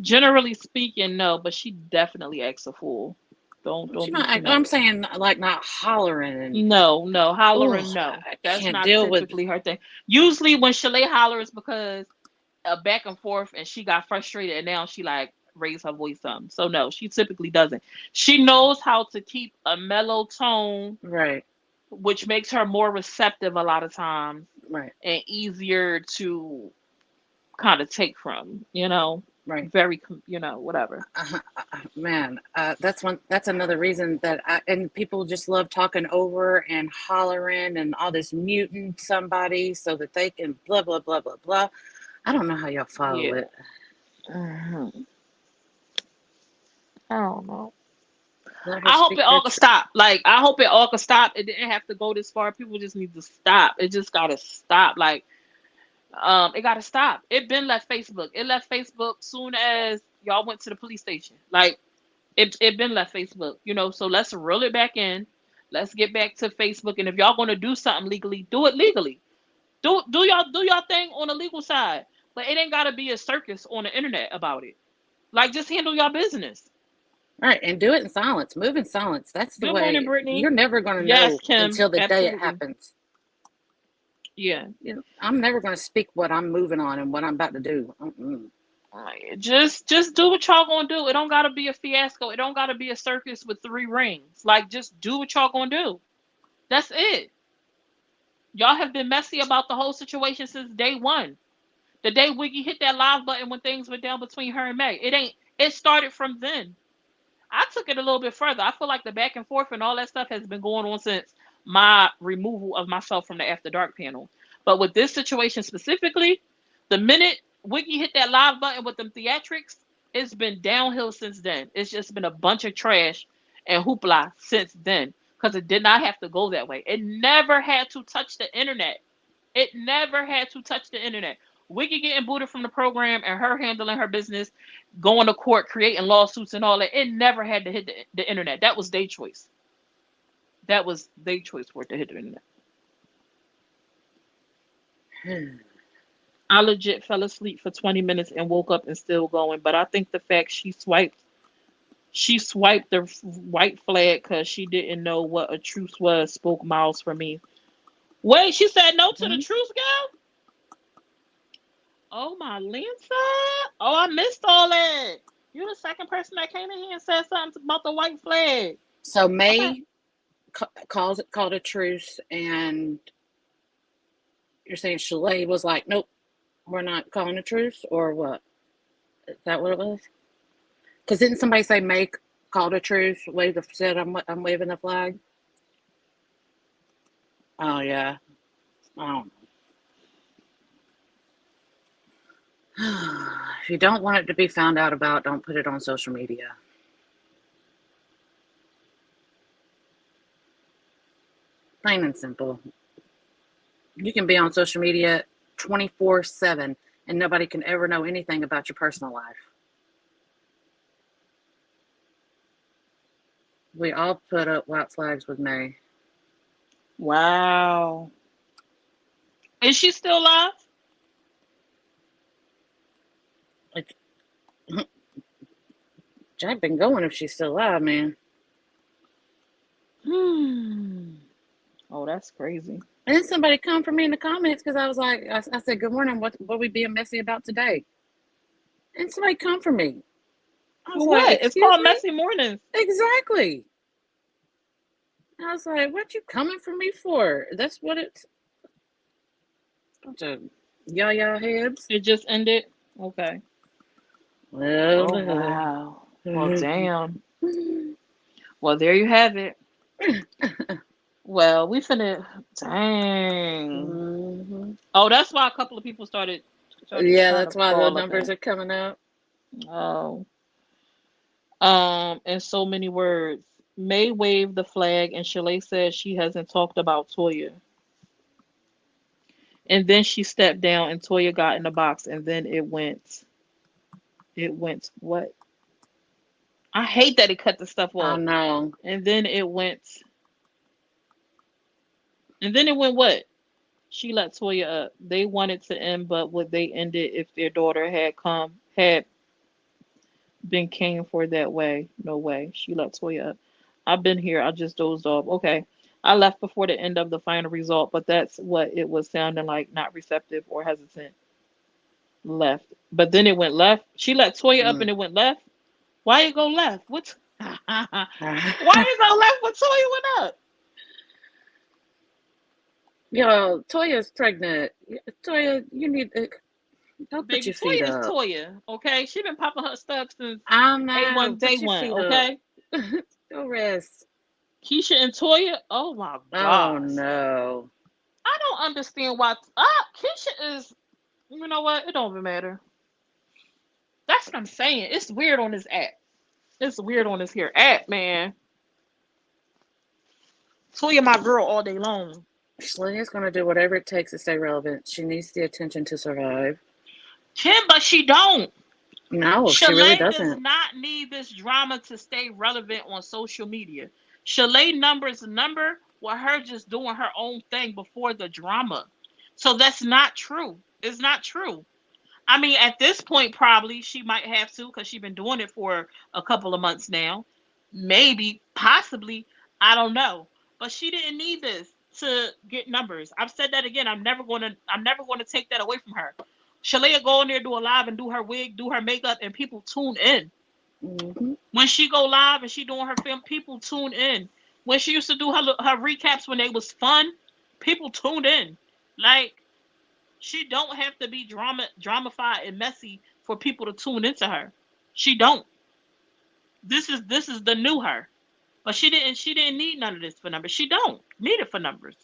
generally speaking, no. But she definitely acts a fool. Don't She do too not. I'm much. saying like not hollering and No, no, ooh, hollering, no. I That's can't not deal with. typically her thing. Usually when Shalay hollers because back and forth and she got frustrated and now she like raised her voice some. So no, she typically doesn't. She knows how to keep a mellow tone, Right, which makes her more receptive a lot of times right, and easier to kind of take from. right. Very, whatever. Man, that's one. That's another reason that and people just love talking over and hollering and all this muting somebody so that they can blah blah blah blah blah. I don't know how y'all follow Yeah. it. Mhm. I don't know. Let her I hope it speak her all could truth. stop. Like, I hope it all could stop. It didn't have to go this far. People just need to stop. It just gotta stop. Like, it gotta stop. It been left Facebook. It left Facebook soon as y'all went to the police station. Like, It been left Facebook, so let's reel it back in. Let's get back to Facebook. And if y'all gonna do something legally, do it legally. Do y'all thing on the legal side. But it ain't gotta be a circus on the internet about it. Like, just handle your business. Right, and do it in silence. Move in silence. That's the Good morning, way. Brittany. You're never going to Yes, know Kim. until the day it Absolutely. happens. Yeah. I'm never going to speak what I'm moving on and what I'm about to do. Mm-mm. Just do what y'all gonna do. It don't gotta be a fiasco. It don't gotta be a circus with 3 rings. Like, just do what y'all gonna do. That's it. Y'all have been messy about the whole situation since day one. The day Wiggy hit that live button when things went down between her and Meg. It ain't. It started from then. I took it a little bit further. I feel like the back and forth and all that stuff has been going on since my removal of myself from the After Dark panel. But with this situation specifically, the minute Wiggy hit that live button with them theatrics, it's been downhill since then. It's just been a bunch of trash and hoopla since then. Because it did not have to go that way. It never had to touch the internet. It never had to touch the internet. Wiggy getting booted from the program and her handling her business, going to court, creating lawsuits and all that. It never had to hit the internet. That was their choice. That was their choice for it to hit the internet. I legit fell asleep for 20 minutes and woke up and still going. But I think the fact she swiped the white flag because she didn't know what a truce was spoke miles for me. Wait, she said no to the Mhm. truce, girl? Oh, my Lisa. Oh, I missed all that. You're the second person that came in here and said something about the white flag. So Okay. May called a truce, and you're saying Chalet was like, nope, we're not calling a truce, or what? Is that what it was? Because didn't somebody say May called a truce, said I'm waving the flag? Oh yeah. Oh. If you don't want it to be found out about, don't put it on social media. Plain and simple. You can be on social media 24/7 and nobody can ever know anything about your personal life. We all put up white flags with May. Wow. Is she still alive? Like, Jack been going if she's still alive, man. Hmm. Oh, that's crazy. And then somebody come for me in the comments because I was like, I said, good morning, what we being messy about today? And somebody come for me. I was For like, what? It's excuse called me? Messy Mornings. Exactly. I was like, what you coming for me for? That's what it's bunch of yah heads. It just ended. Okay. Oh, Well, wow. Well, damn. Well, there you have it. Well, we finna. Dang. mhm. Oh, that's why a couple of people started Yeah, trying to that's why the call up numbers and. are coming up. Oh. In so many words. May waved the flag, and Shalay says she hasn't talked about Toya. And then she stepped down, and Toya got in the box, and then it went. It went what? I hate that it cut the stuff I off. know. And then it went. And then it went what? She let Toya up. They wanted to end, but would they end it if their daughter had been came for that way? No way. She let Toya up. I've been here. I just dozed off. Okay. I left before the end of the final result, but that's what it was sounding like, not receptive or hesitant. Left. But then it went left. She let Toya up Mm. and it went left. Why you go left? What? Why you go left when Toya went up? Yo, Toya's pregnant. Toya, you need to go put Baby, your feet Toya is up. Toya, okay? She been popping her stuff since I know. A1 day Put your one, feet up. okay? Go rest. Keisha and Toya, oh my Oh gosh. no. I don't understand why. Keisha is, you know what? It don't even matter. That's what I'm saying. It's weird on this app. It's weird on this here app, man. Toya, my girl, all day long. Selena's gonna do whatever it takes to stay relevant. She needs the attention to survive. Kim, but she don't. No, she really Shalay does doesn't. not need this drama to stay relevant on social media. Shalay numbers number with her just doing her own thing before the drama. So that's not true. It's not true. I mean, at this point, probably she might have to because she's been doing it for a couple of months now. Maybe, possibly, I don't know. But she didn't need this to get numbers. I've said that again. I'm never gonna take that away from her. Shalea go in there, do a live and do her wig, do her makeup, and people tune in. Hmm. When she go live and she doing her film, people tune in. When she used to do her recaps when they was fun, people tuned in. Like she don't have to be dramified and messy for people to tune into her. She don't. This is the new her. But she didn't need none of this for numbers. She don't need it for numbers.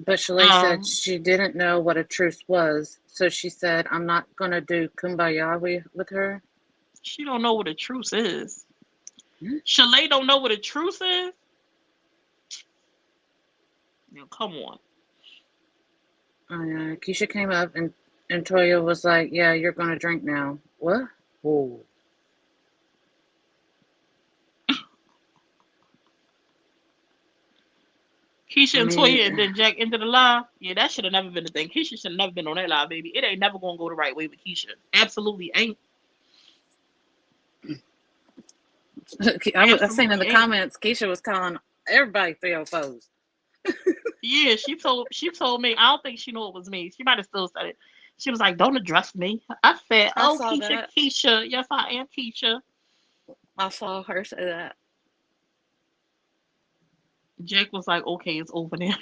But Shalay said Um, she didn't know what a truce was, so she said, "I'm not gonna do kumbaya with her." she don't know what a truce is. Hmm? Shalay don't know what a truce is. Come on. Keisha came up and Toya was like, "Yeah, you're gonna drink now." What? Whoa. Keisha I and mean, Toya and then Jack into the live. Yeah, that should have never been a thing. Keisha should have never been on that live, baby. It ain't never gonna go the right way with Keisha. Absolutely ain't. I seen in Absolutely the ain't. comments, Keisha was calling everybody 304s. Yeah, she told me. I don't think she knew it was me. She might have still said it. She was like, "Don't address me." I said, I "Oh, saw Keisha, that. Keisha. Yes, I am Keisha." I saw her say that. Jake was like, "Okay, it's over now."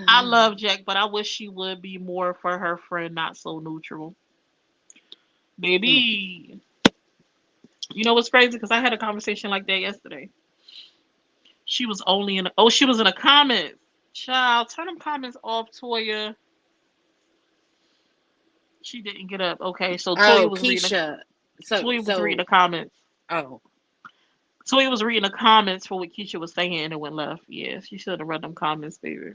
I Mhm. love Jack, but I wish she would be more for her friend, not so neutral. Baby, you know what's crazy? Because I had a conversation like that yesterday. She was only in. Oh, she was in a comment. Child, turn them comments off, Toya. She didn't get up. Okay, so Oh, Keisha. So, Toya was reading so, the comments. oh, Toya was reading the comments for what Keisha was saying and it went left. Yeah, she should have read them comments, baby.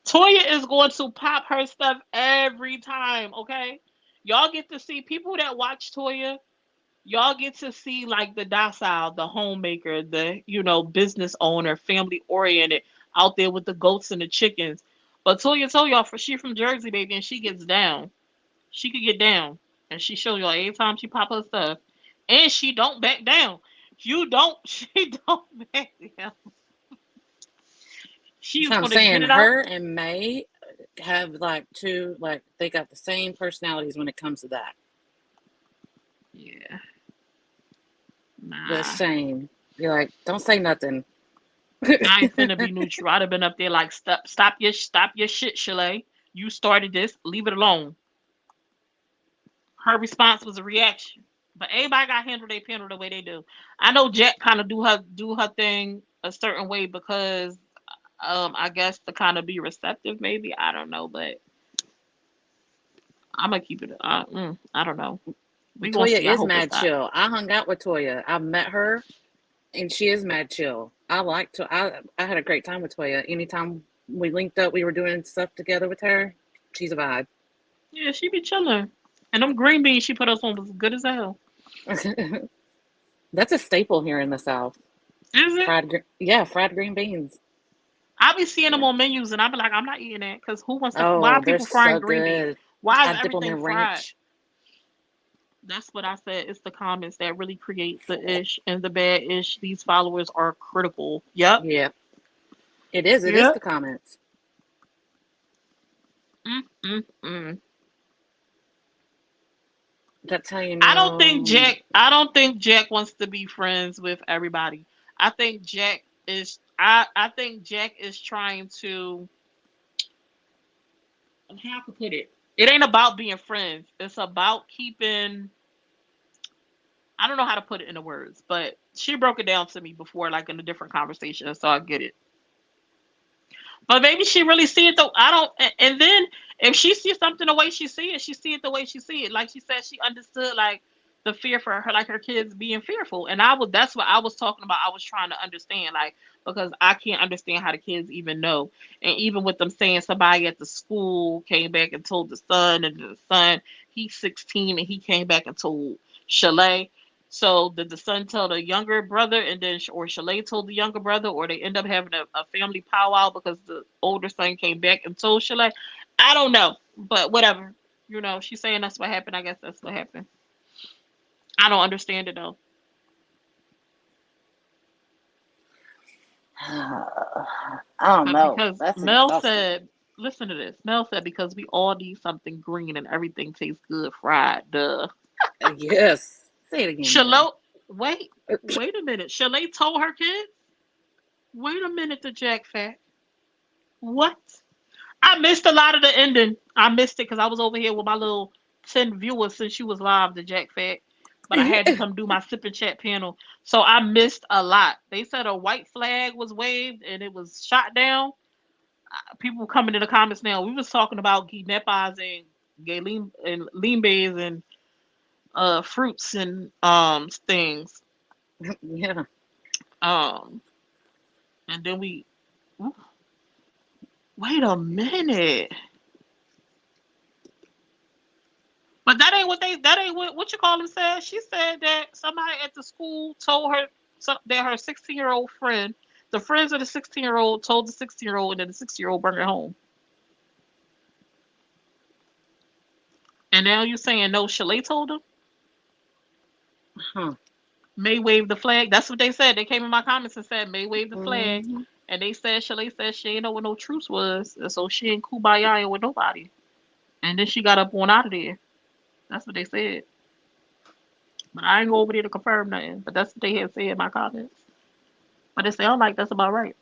Toya is going to pop her stuff every time, okay? Y'all get to see people that watch Toya, y'all get to see like the docile, the homemaker, the business owner, family oriented, out there with the goats and the chickens. But Toya told y'all she from Jersey, baby, and she gets down. She could get down, and she show y'all every time she pop her stuff, and she don't back down. You don't. She don't back down. so She's I'm gonna get saying it out. her and May have like two, like they got the same personalities when it comes to that. Yeah, The nah. same. You're like, don't say nothing. I ain't finna be neutral. I'd have been up there like, stop your shit, Shalay. You started this. Leave it alone. Her response was a reaction. But everybody got handled their panel the way they do. I know Jack kind of do her thing a certain way because I guess to kind of be receptive maybe. I don't know, but I'm gonna keep it. I don't know. We gonna Toya see. I is hope it's mad not. chill. I hung out with Toya. I met her, and she is mad chill. I like to. I had a great time with Toya. Anytime we linked up, we were doing stuff together with her. She's a vibe. Yeah, she be chilling. And them green beans she put us on was good as hell. That's a staple here in the South. Is it? Yeah, fried green beans. I be seeing them Yeah. on menus and I be like, I'm not eating that because who wants to? Why Oh, are they're people frying so green beans? good. Why is I dip them everything in fried? ranch. That's what I said. It's the comments that really create the ish and the bad ish. These followers are critical. Yep. Yeah, it is. It is Yep. the comments. Mm. That's how you I don't think know. Jack. I don't think Jack wants to be friends with everybody. I think Jack is. I think Jack is trying to. How to put it? It ain't about being friends. It's about keeping. I don't know how to put it into words, but she broke it down to me before, like in a different conversation, so I get it. But maybe she really see it though. I don't. And then if she sees something the way she see it the way she see it. Like she said, she understood. Like the fear for her, like her kids being fearful. And that's what I was talking about. I was trying to understand, like, because I can't understand how the kids even know. And even with them saying somebody at the school came back and told the son, and the son, he's 16, and he came back and told Chalet. So did the son tell the younger brother, and then or Chalet told the younger brother, or they end up having a family powwow because the older son came back and told Chalet? I don't know, but whatever. She's saying that's what happened. I guess that's what happened. I don't understand it though. I don't know. Because That's Mel exhausting. said, listen to this. Mel said, because we all need something green and everything tastes good fried. Duh. Yes. Say it again, Mel. Shalot, wait a minute. Chalet told her kids? Wait a minute, the Jack Fat. What? I missed a lot of the ending. I missed it because I was over here with my little 10 viewers since she was live, the Jack Fat. But I had to come do my sip and chat panel. So I missed a lot. They said a white flag was waved and it was shot down. People coming in the comments now. We was talking about guinepas and gay lean bays and fruits and things. Yeah. Um and then we ooh, wait a minute. But that ain't what you call them said. She said that somebody at the school told her that her 16-year-old friend, the friends of the 16-year-old told the 16-year-old, and then the 60-year-old brought her home. And now you're saying no, Chalet told them? Huh. May wave the flag. That's what they said. They came in my comments and said May wave the flag. Hmm. And they said Chalet said she ain't know what no truce was. And so she ain't kumbaya with nobody. And then she got up on out of there. That's what they said. But I ain't go over there to confirm nothing. But that's what they had said in my comments. But it sound like that's about right.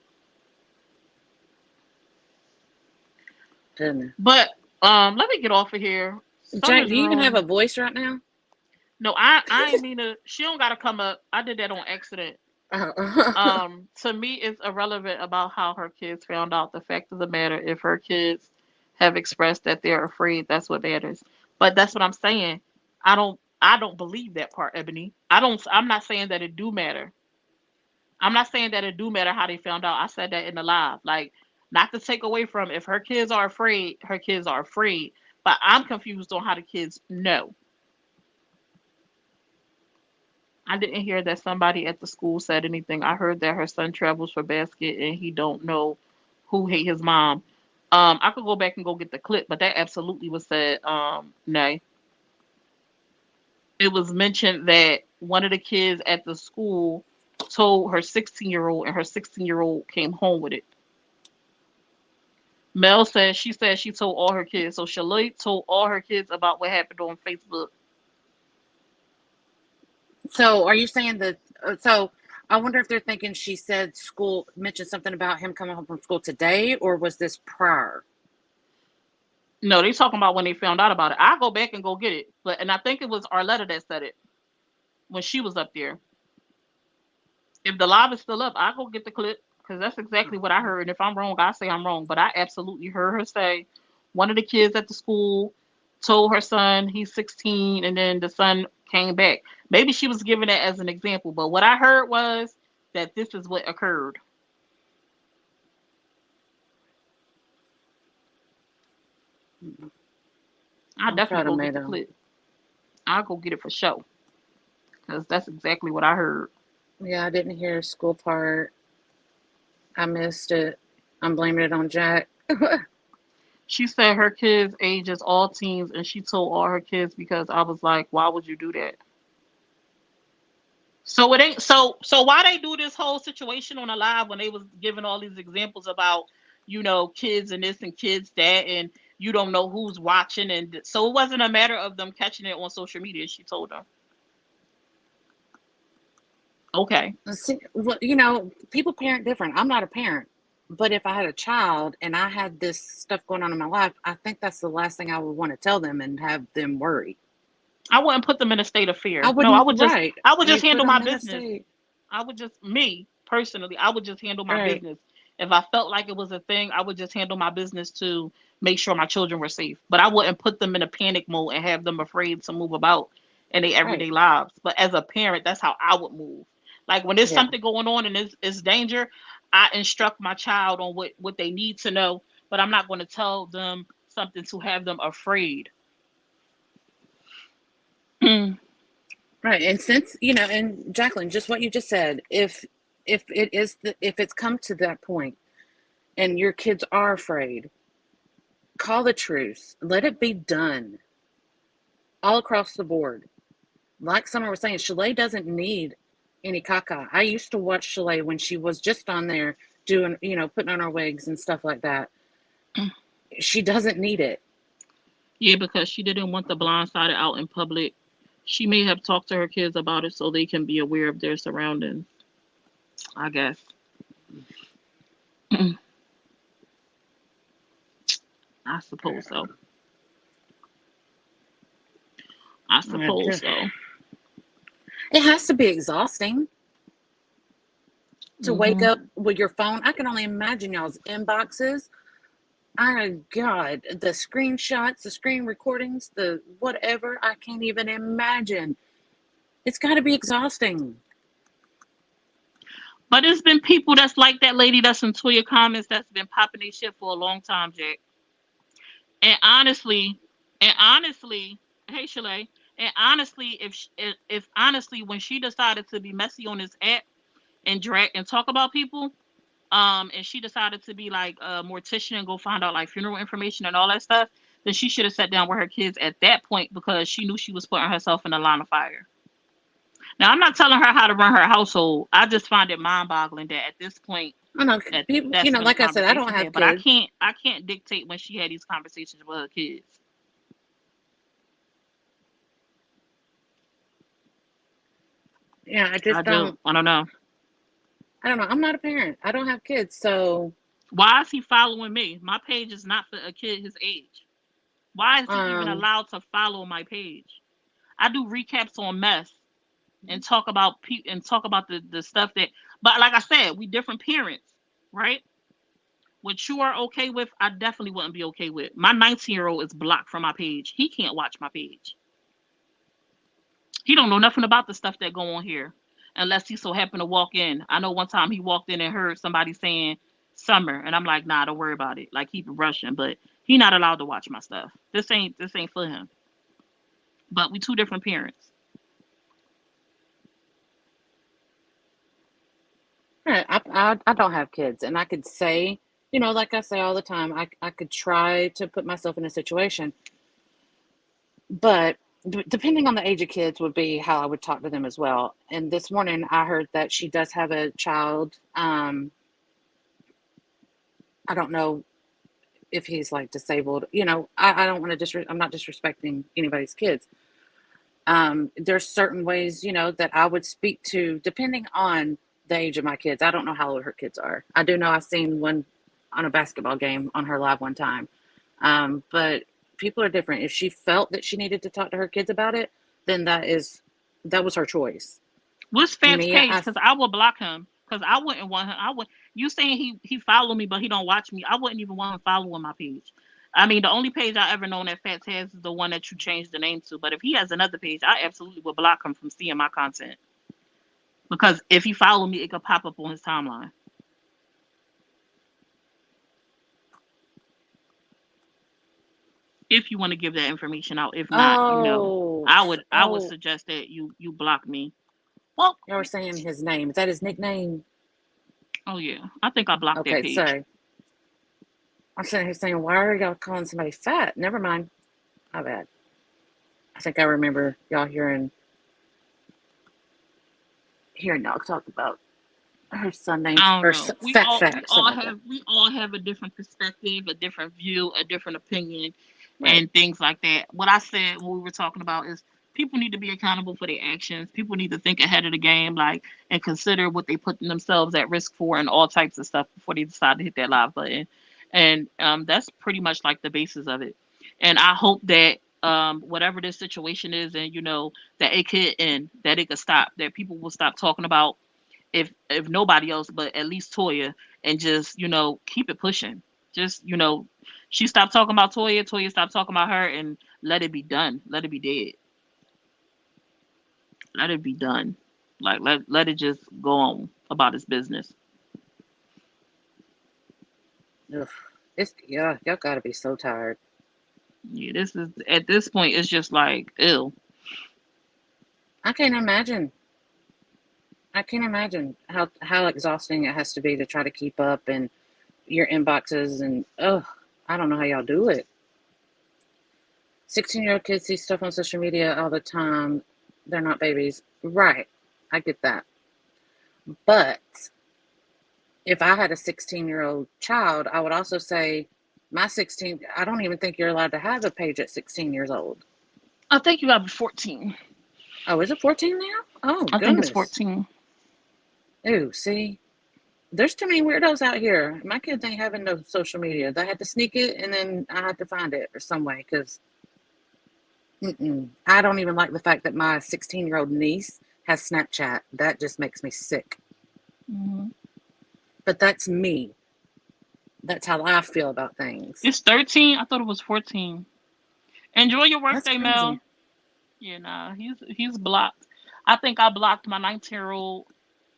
Goodness. But let me get off of here. Jack, Summer's do you even have a room. voice right now? No, I ain't mean to. She don't gotta come up. I did that on accident. Oh. To me, it's irrelevant about how her kids found out. The fact of the matter, if her kids have expressed that they're afraid, that's what matters. But that's what I'm saying. I don't believe that part, Ebony. I'm not saying that it do matter. I'm not saying that it do matter how they found out. I said that in the live. Like, not to take away from if her kids are afraid, her kids are afraid. But I'm confused on how the kids know. I didn't hear that somebody at the school said anything. I heard that her son travels for basket and he don't know who hate his mom. I could go back and go get the clip, but that absolutely was said. Nay, it was mentioned that one of the kids at the school told her 16-year-old, and her 16-year-old came home with it. Mel said she told all her kids. So Shalay told all her kids about what happened on Facebook. So, are you saying that? So, I wonder if they're thinking she said school mentioned something about him coming home from school today, or was this prior? No, they talking about when they found out about it. I'll go back and go get it. And I think it was Arletta that said it when she was up there. If the live is still up, I'll go get the clip because that's exactly what I heard. And if I'm wrong, I say I'm wrong. But I absolutely heard her say one of the kids at the school told her son he's 16, and then the son came back. Maybe she was giving that as an example, but what I heard was that this is what occurred. I'll I'll try definitely go get the tomato. clip. I'll go get it for sure because that's exactly what I heard. Yeah, I didn't hear school part. I missed it. I'm blaming it on Jack. She said her kids' age is all teens, and she told all her kids because I was like, why would you do that? So it ain't so why they do this whole situation on a live when they was giving all these examples about, kids and this and kids that, and you don't know who's watching, and so it wasn't a matter of them catching it on social media, she told them. Okay. See, well, people parent different. I'm not a parent, but if I had a child and I had this stuff going on in my life, I think that's the last thing I would want to tell them and have them worry. I wouldn't put them in a state of I fear. No, I wouldn't, would just right. I would You just put handle my them in a business. state, I would just me personally, I would just handle my right. business. If I felt like it was a thing, I would just handle my business to make sure my children were safe. But I wouldn't put them in a panic mode and have them afraid to move about. in their Right. everyday lives. But as a parent, that's how I would move. Like when there's Yeah. something going on and it's danger, I instruct my child on what they need to know, but I'm not going to tell them something to have them afraid. Mm. Right. And since, and Jacqueline, just what you just said, if it's come to that point and your kids are afraid, call the truce. Let it be done all across the board. Like Summer was saying, Shalay doesn't need any caca. I used to watch Shalay when she was just on there doing, putting on her wigs and stuff like that. She doesn't need it. Yeah, because she didn't want the blindsided out in public. She may have talked to her kids about it so they can be aware of their surroundings, I guess. I suppose so. I suppose so. It has to be exhausting to wake Hmm. up with your phone. I can only imagine y'all's inboxes. Oh God, the screenshots, the screen recordings, the whatever. I can't even imagine. It's got to be exhausting. But it's been people that's like that lady that's in Toya comments that's been popping their shit for a long time, Jack. And honestly, and honestly, hey Shalay, and honestly, if honestly, when she decided to be messy on this app and drag and talk about people, and she decided to be like a mortician and go find out like funeral information and all that stuff, then she should have sat down with her kids at that point because she knew she was putting herself in the line of fire. Now I'm not telling her how to run her household. I just find it mind-boggling that at this point I know that people. that's been a Like I said, I don't conversation have here. But I kids. can't I can't dictate when she had these conversations with her kids. Yeah, I I just do. don't. I don't know. I don't know. I'm not a parent. I don't have kids, so Why is he following me? My page is not for a kid his age. Why is he even um, allowed to follow my page? I do recaps on mess and talk about and talk about the stuff that. But like I said, we different parents, right? What you are okay with, I definitely wouldn't be okay with. My 19-year-old is blocked from my page. He can't watch my page. He don't know nothing about the stuff that go on here, unless he so happened to walk in. I know one time he walked in and heard somebody saying summer, and I'm like, nah, don't worry about it. Like keep it rushing, but he not allowed to watch my stuff. This ain't for him. But we two different parents. I don't have kids, and I could say, like I say all the time, I could try to put myself in a situation, but depending on the age of kids would be how I would talk to them as well. And this morning I heard that she does have a child. I don't know if he's like disabled. I don't want to I'm not disrespecting anybody's kids. There's certain ways, that I would speak to depending on the age of my kids. I don't know how old her kids are. I do know I've seen one on a basketball game on her live one time. But people are different. If she felt that she needed to talk to her kids about it, then that was her choice. What's Fat's Me, page? Because I will block him. Because I wouldn't want him. I would. You saying he follow me, but he don't watch me. I wouldn't even want him following my page. I mean, the only page I ever known that Fats has is the one that you changed the name to. But if he has another page, I absolutely would block him from seeing my content. Because if he followed me, it could pop up on his timeline. If you want to give that information out, if not, oh, I would oh, suggest that you block me. Well, y'all were saying his name. Is that his nickname? oh yeah, I think I blocked that Okay, page. sorry. I'm sitting here saying, why are y'all calling somebody fat? Never mind. My bad. I think I remember y'all hearing y'all talk about her son named I don't or know. We fat, all something like that. have we all have a different perspective, a different view, a different opinion, Right. and things like that. What I said when we were talking about is people need to be accountable for their actions. People need to think ahead of the game, like and consider what they put themselves at risk for and all types of stuff before they decide to hit that live button. And that's pretty much like the basis of it. And I hope that whatever this situation is, and that it could end, that it could stop, that people will stop talking about if nobody else, but at least Toya, and just keep it pushing. Just she stopped talking about Toya, Toya stopped talking about her, and let it be done. Let it be dead. Let it be done. Like let it just go on about its business. Ugh. It's yeah, y'all gotta be so tired. Yeah, this is at this point it's just like ill. I can't imagine. I can't imagine how exhausting it has to be to try to keep up and your inboxes and I don't know how y'all do it. 16-year-old kids see stuff on social media all the time. They're not babies. Right. I get that. But if I had a 16-year-old child, I would also say my 16, I don't even think you're allowed to have a page at 16 years old. I think you gotta be 14. Oh, is it 14 now? Oh, I think it's goodness. 14. Ooh, see, there's too many weirdos out here. My kids ain't having no social media. They had to sneak it and then I had to find it or some way because I don't even like the fact that my 16-year-old niece has Snapchat. That just makes me sick. Hmm. But that's me. That's how I feel about things. It's 13. I thought it was 14. Enjoy your That's birthday, crazy. Mel. Yeah, nah, he's blocked. I think I blocked my 19-year-old,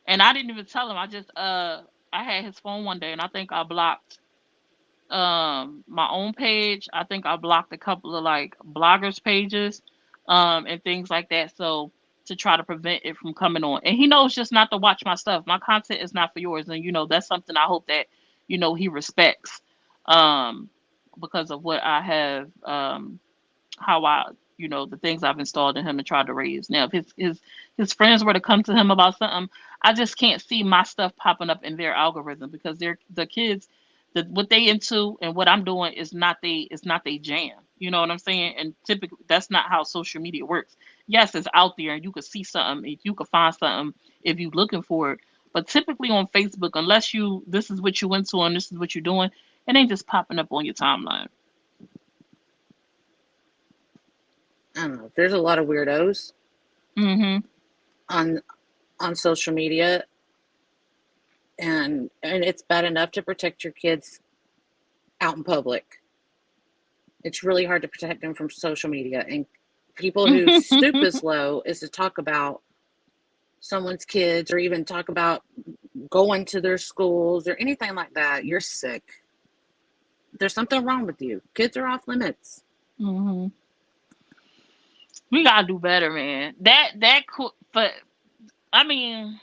and I didn't even tell him. I just I had his phone one day, and I think I blocked my own page. I think I blocked a couple of like bloggers pages, and things like that. So to try to prevent it from coming on, and he knows just not to watch my stuff. My content is not for yours, and that's something I hope that he respects, um, because of what I have how I, the things I've installed in him and tried to raise. Now, if his friends were to come to him about something, I just can't see my stuff popping up in their algorithm because they're the kids, what they into and what I'm doing is not they jam. You know what I'm saying? And typically, that's not how social media works. Yes, it's out there and you could see something, if you could find something if you're looking for it. But typically on Facebook, unless this is what you into and this is what you're doing, it ain't just popping up on your timeline. I don't know. There's a lot of weirdos Mm-hmm. on on social media, and it's bad enough to protect your kids out in public. It's really hard to protect them from social media, and people who stoop as low is to talk about someone's kids or even talk about going to their schools or anything like that. You're sick. There's something wrong with you. Kids are off limits. Hmm. We gotta do better, man. That cool, but I mean,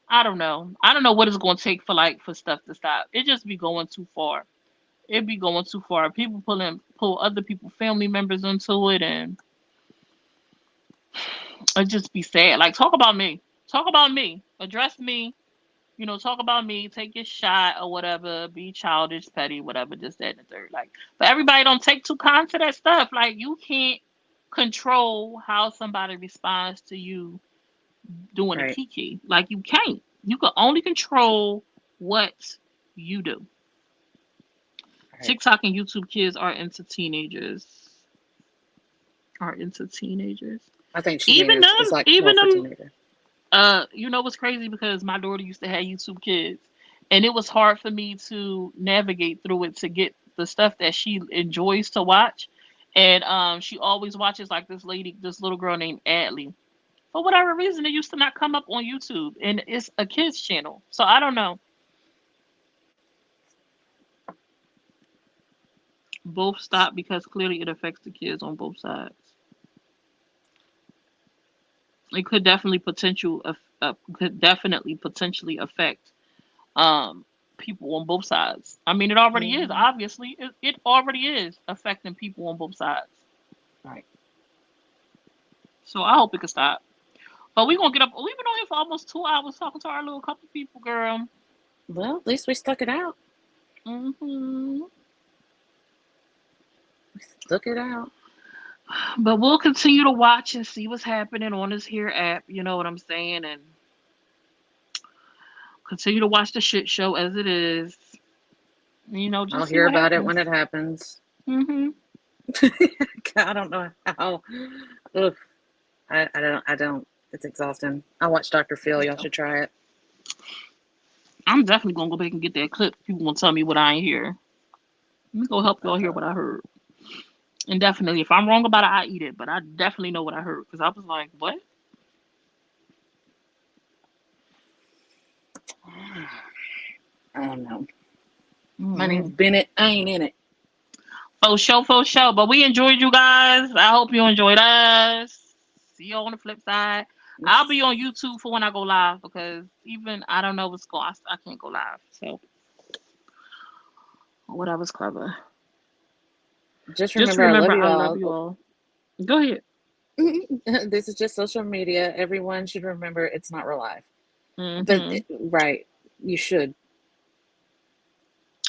I don't know. I don't know what it's gonna take for stuff to stop. It just be going too far. It be going too far. People pull other people, family members into it, and it just be sad. Like talk about me. Talk about me. Address me. Talk about me. Take your shot or whatever. Be childish, petty, whatever. Just that and the third. Like, but everybody don't take too kind to that stuff. Like you can't control how somebody responds to you doing a Right. kiki. Like you can't. You can only control what you do. Right. TikTok and YouTube kids are into teenagers. Are into teenagers. I think she mean Even is them, like even 12, them. 14 What's crazy because my daughter used to have YouTube kids, and it was hard for me to navigate through it to get the stuff that she enjoys to watch. And she always watches like this little girl named Adley. For whatever reason, it used to not come up on YouTube, and it's a kids channel. So I don't know. Both stopped because clearly it affects the kids on both sides. It could definitely potentially affect um people on both sides. I mean, it already is. Mm-hmm. Obviously, it already is affecting people on both sides. Right. So I hope it can stop. But we gonna get up. We've been on here for almost 2 hours talking to our little couple people, girl. Well, at least we stuck it out. Hmm. We stuck it out. But we'll continue to watch and see what's happening on this here app. You know what I'm saying, and continue to watch the shit show as it is. I'll Just see hear what about it happens. when it happens. Hmm. I don't know how. Ugh, I don't. It's exhausting. I watch Dr. Phil. Y'all should try it. I'm definitely gonna go back and get that clip. People gonna tell me what I ain't hear. Let me go help y'all hear Uh, what I heard. And definitely, if I'm wrong about it, I eat it. But I definitely know what I heard because I was like, what? I don't know. My name's Mm-hmm. Bennett. I ain't in it. For sure, for sure. But we enjoyed you guys. I hope you enjoyed us. See you on the flip side. I'll be on YouTube for when I go live because even I don't know what's going on. I can't go live. So whatever's clever. Just Just remember, I love remember, you I love all. you all. Go ahead. This is just social media. Everyone should remember it's not real life. But Hmm. right, you should.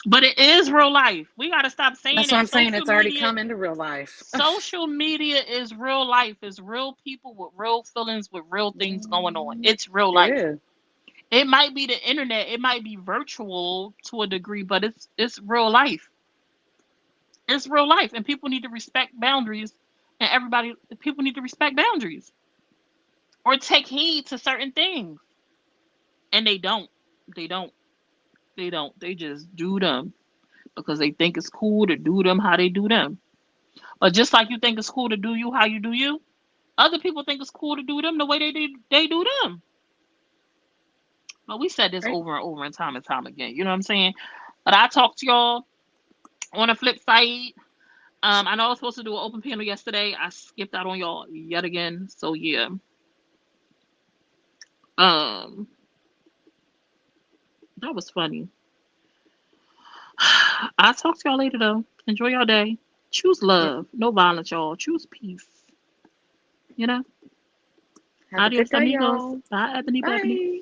But it is real life. We got to stop saying That's what that I'm saying. social It's already media. come into real life. Social media is real life. It's real people with real feelings, with real things going on. It's real It life. is. It might be the internet. It might be virtual to a degree, but it's real life. It's real life, and people need to respect boundaries. And everybody, people need to respect boundaries or take heed to certain things. And they don't. They don't. They don't. They just do them because they think it's cool to do them how they do them. But just like you think it's cool to do you how you do you, other people think it's cool to do them the way they do them. But we said this Right. over and time again. You know what I'm saying? But I talked to y'all on the flip side. I know I was supposed to do an open panel yesterday. I skipped out on y'all yet again. So yeah. Um, that was funny. I'll talk to y'all later though. Enjoy your day. Choose Yep. love. No violence, y'all. Choose peace. You know? Have a good Adios day, amigos. y'all. Bye, Ebony Bebony. Bye.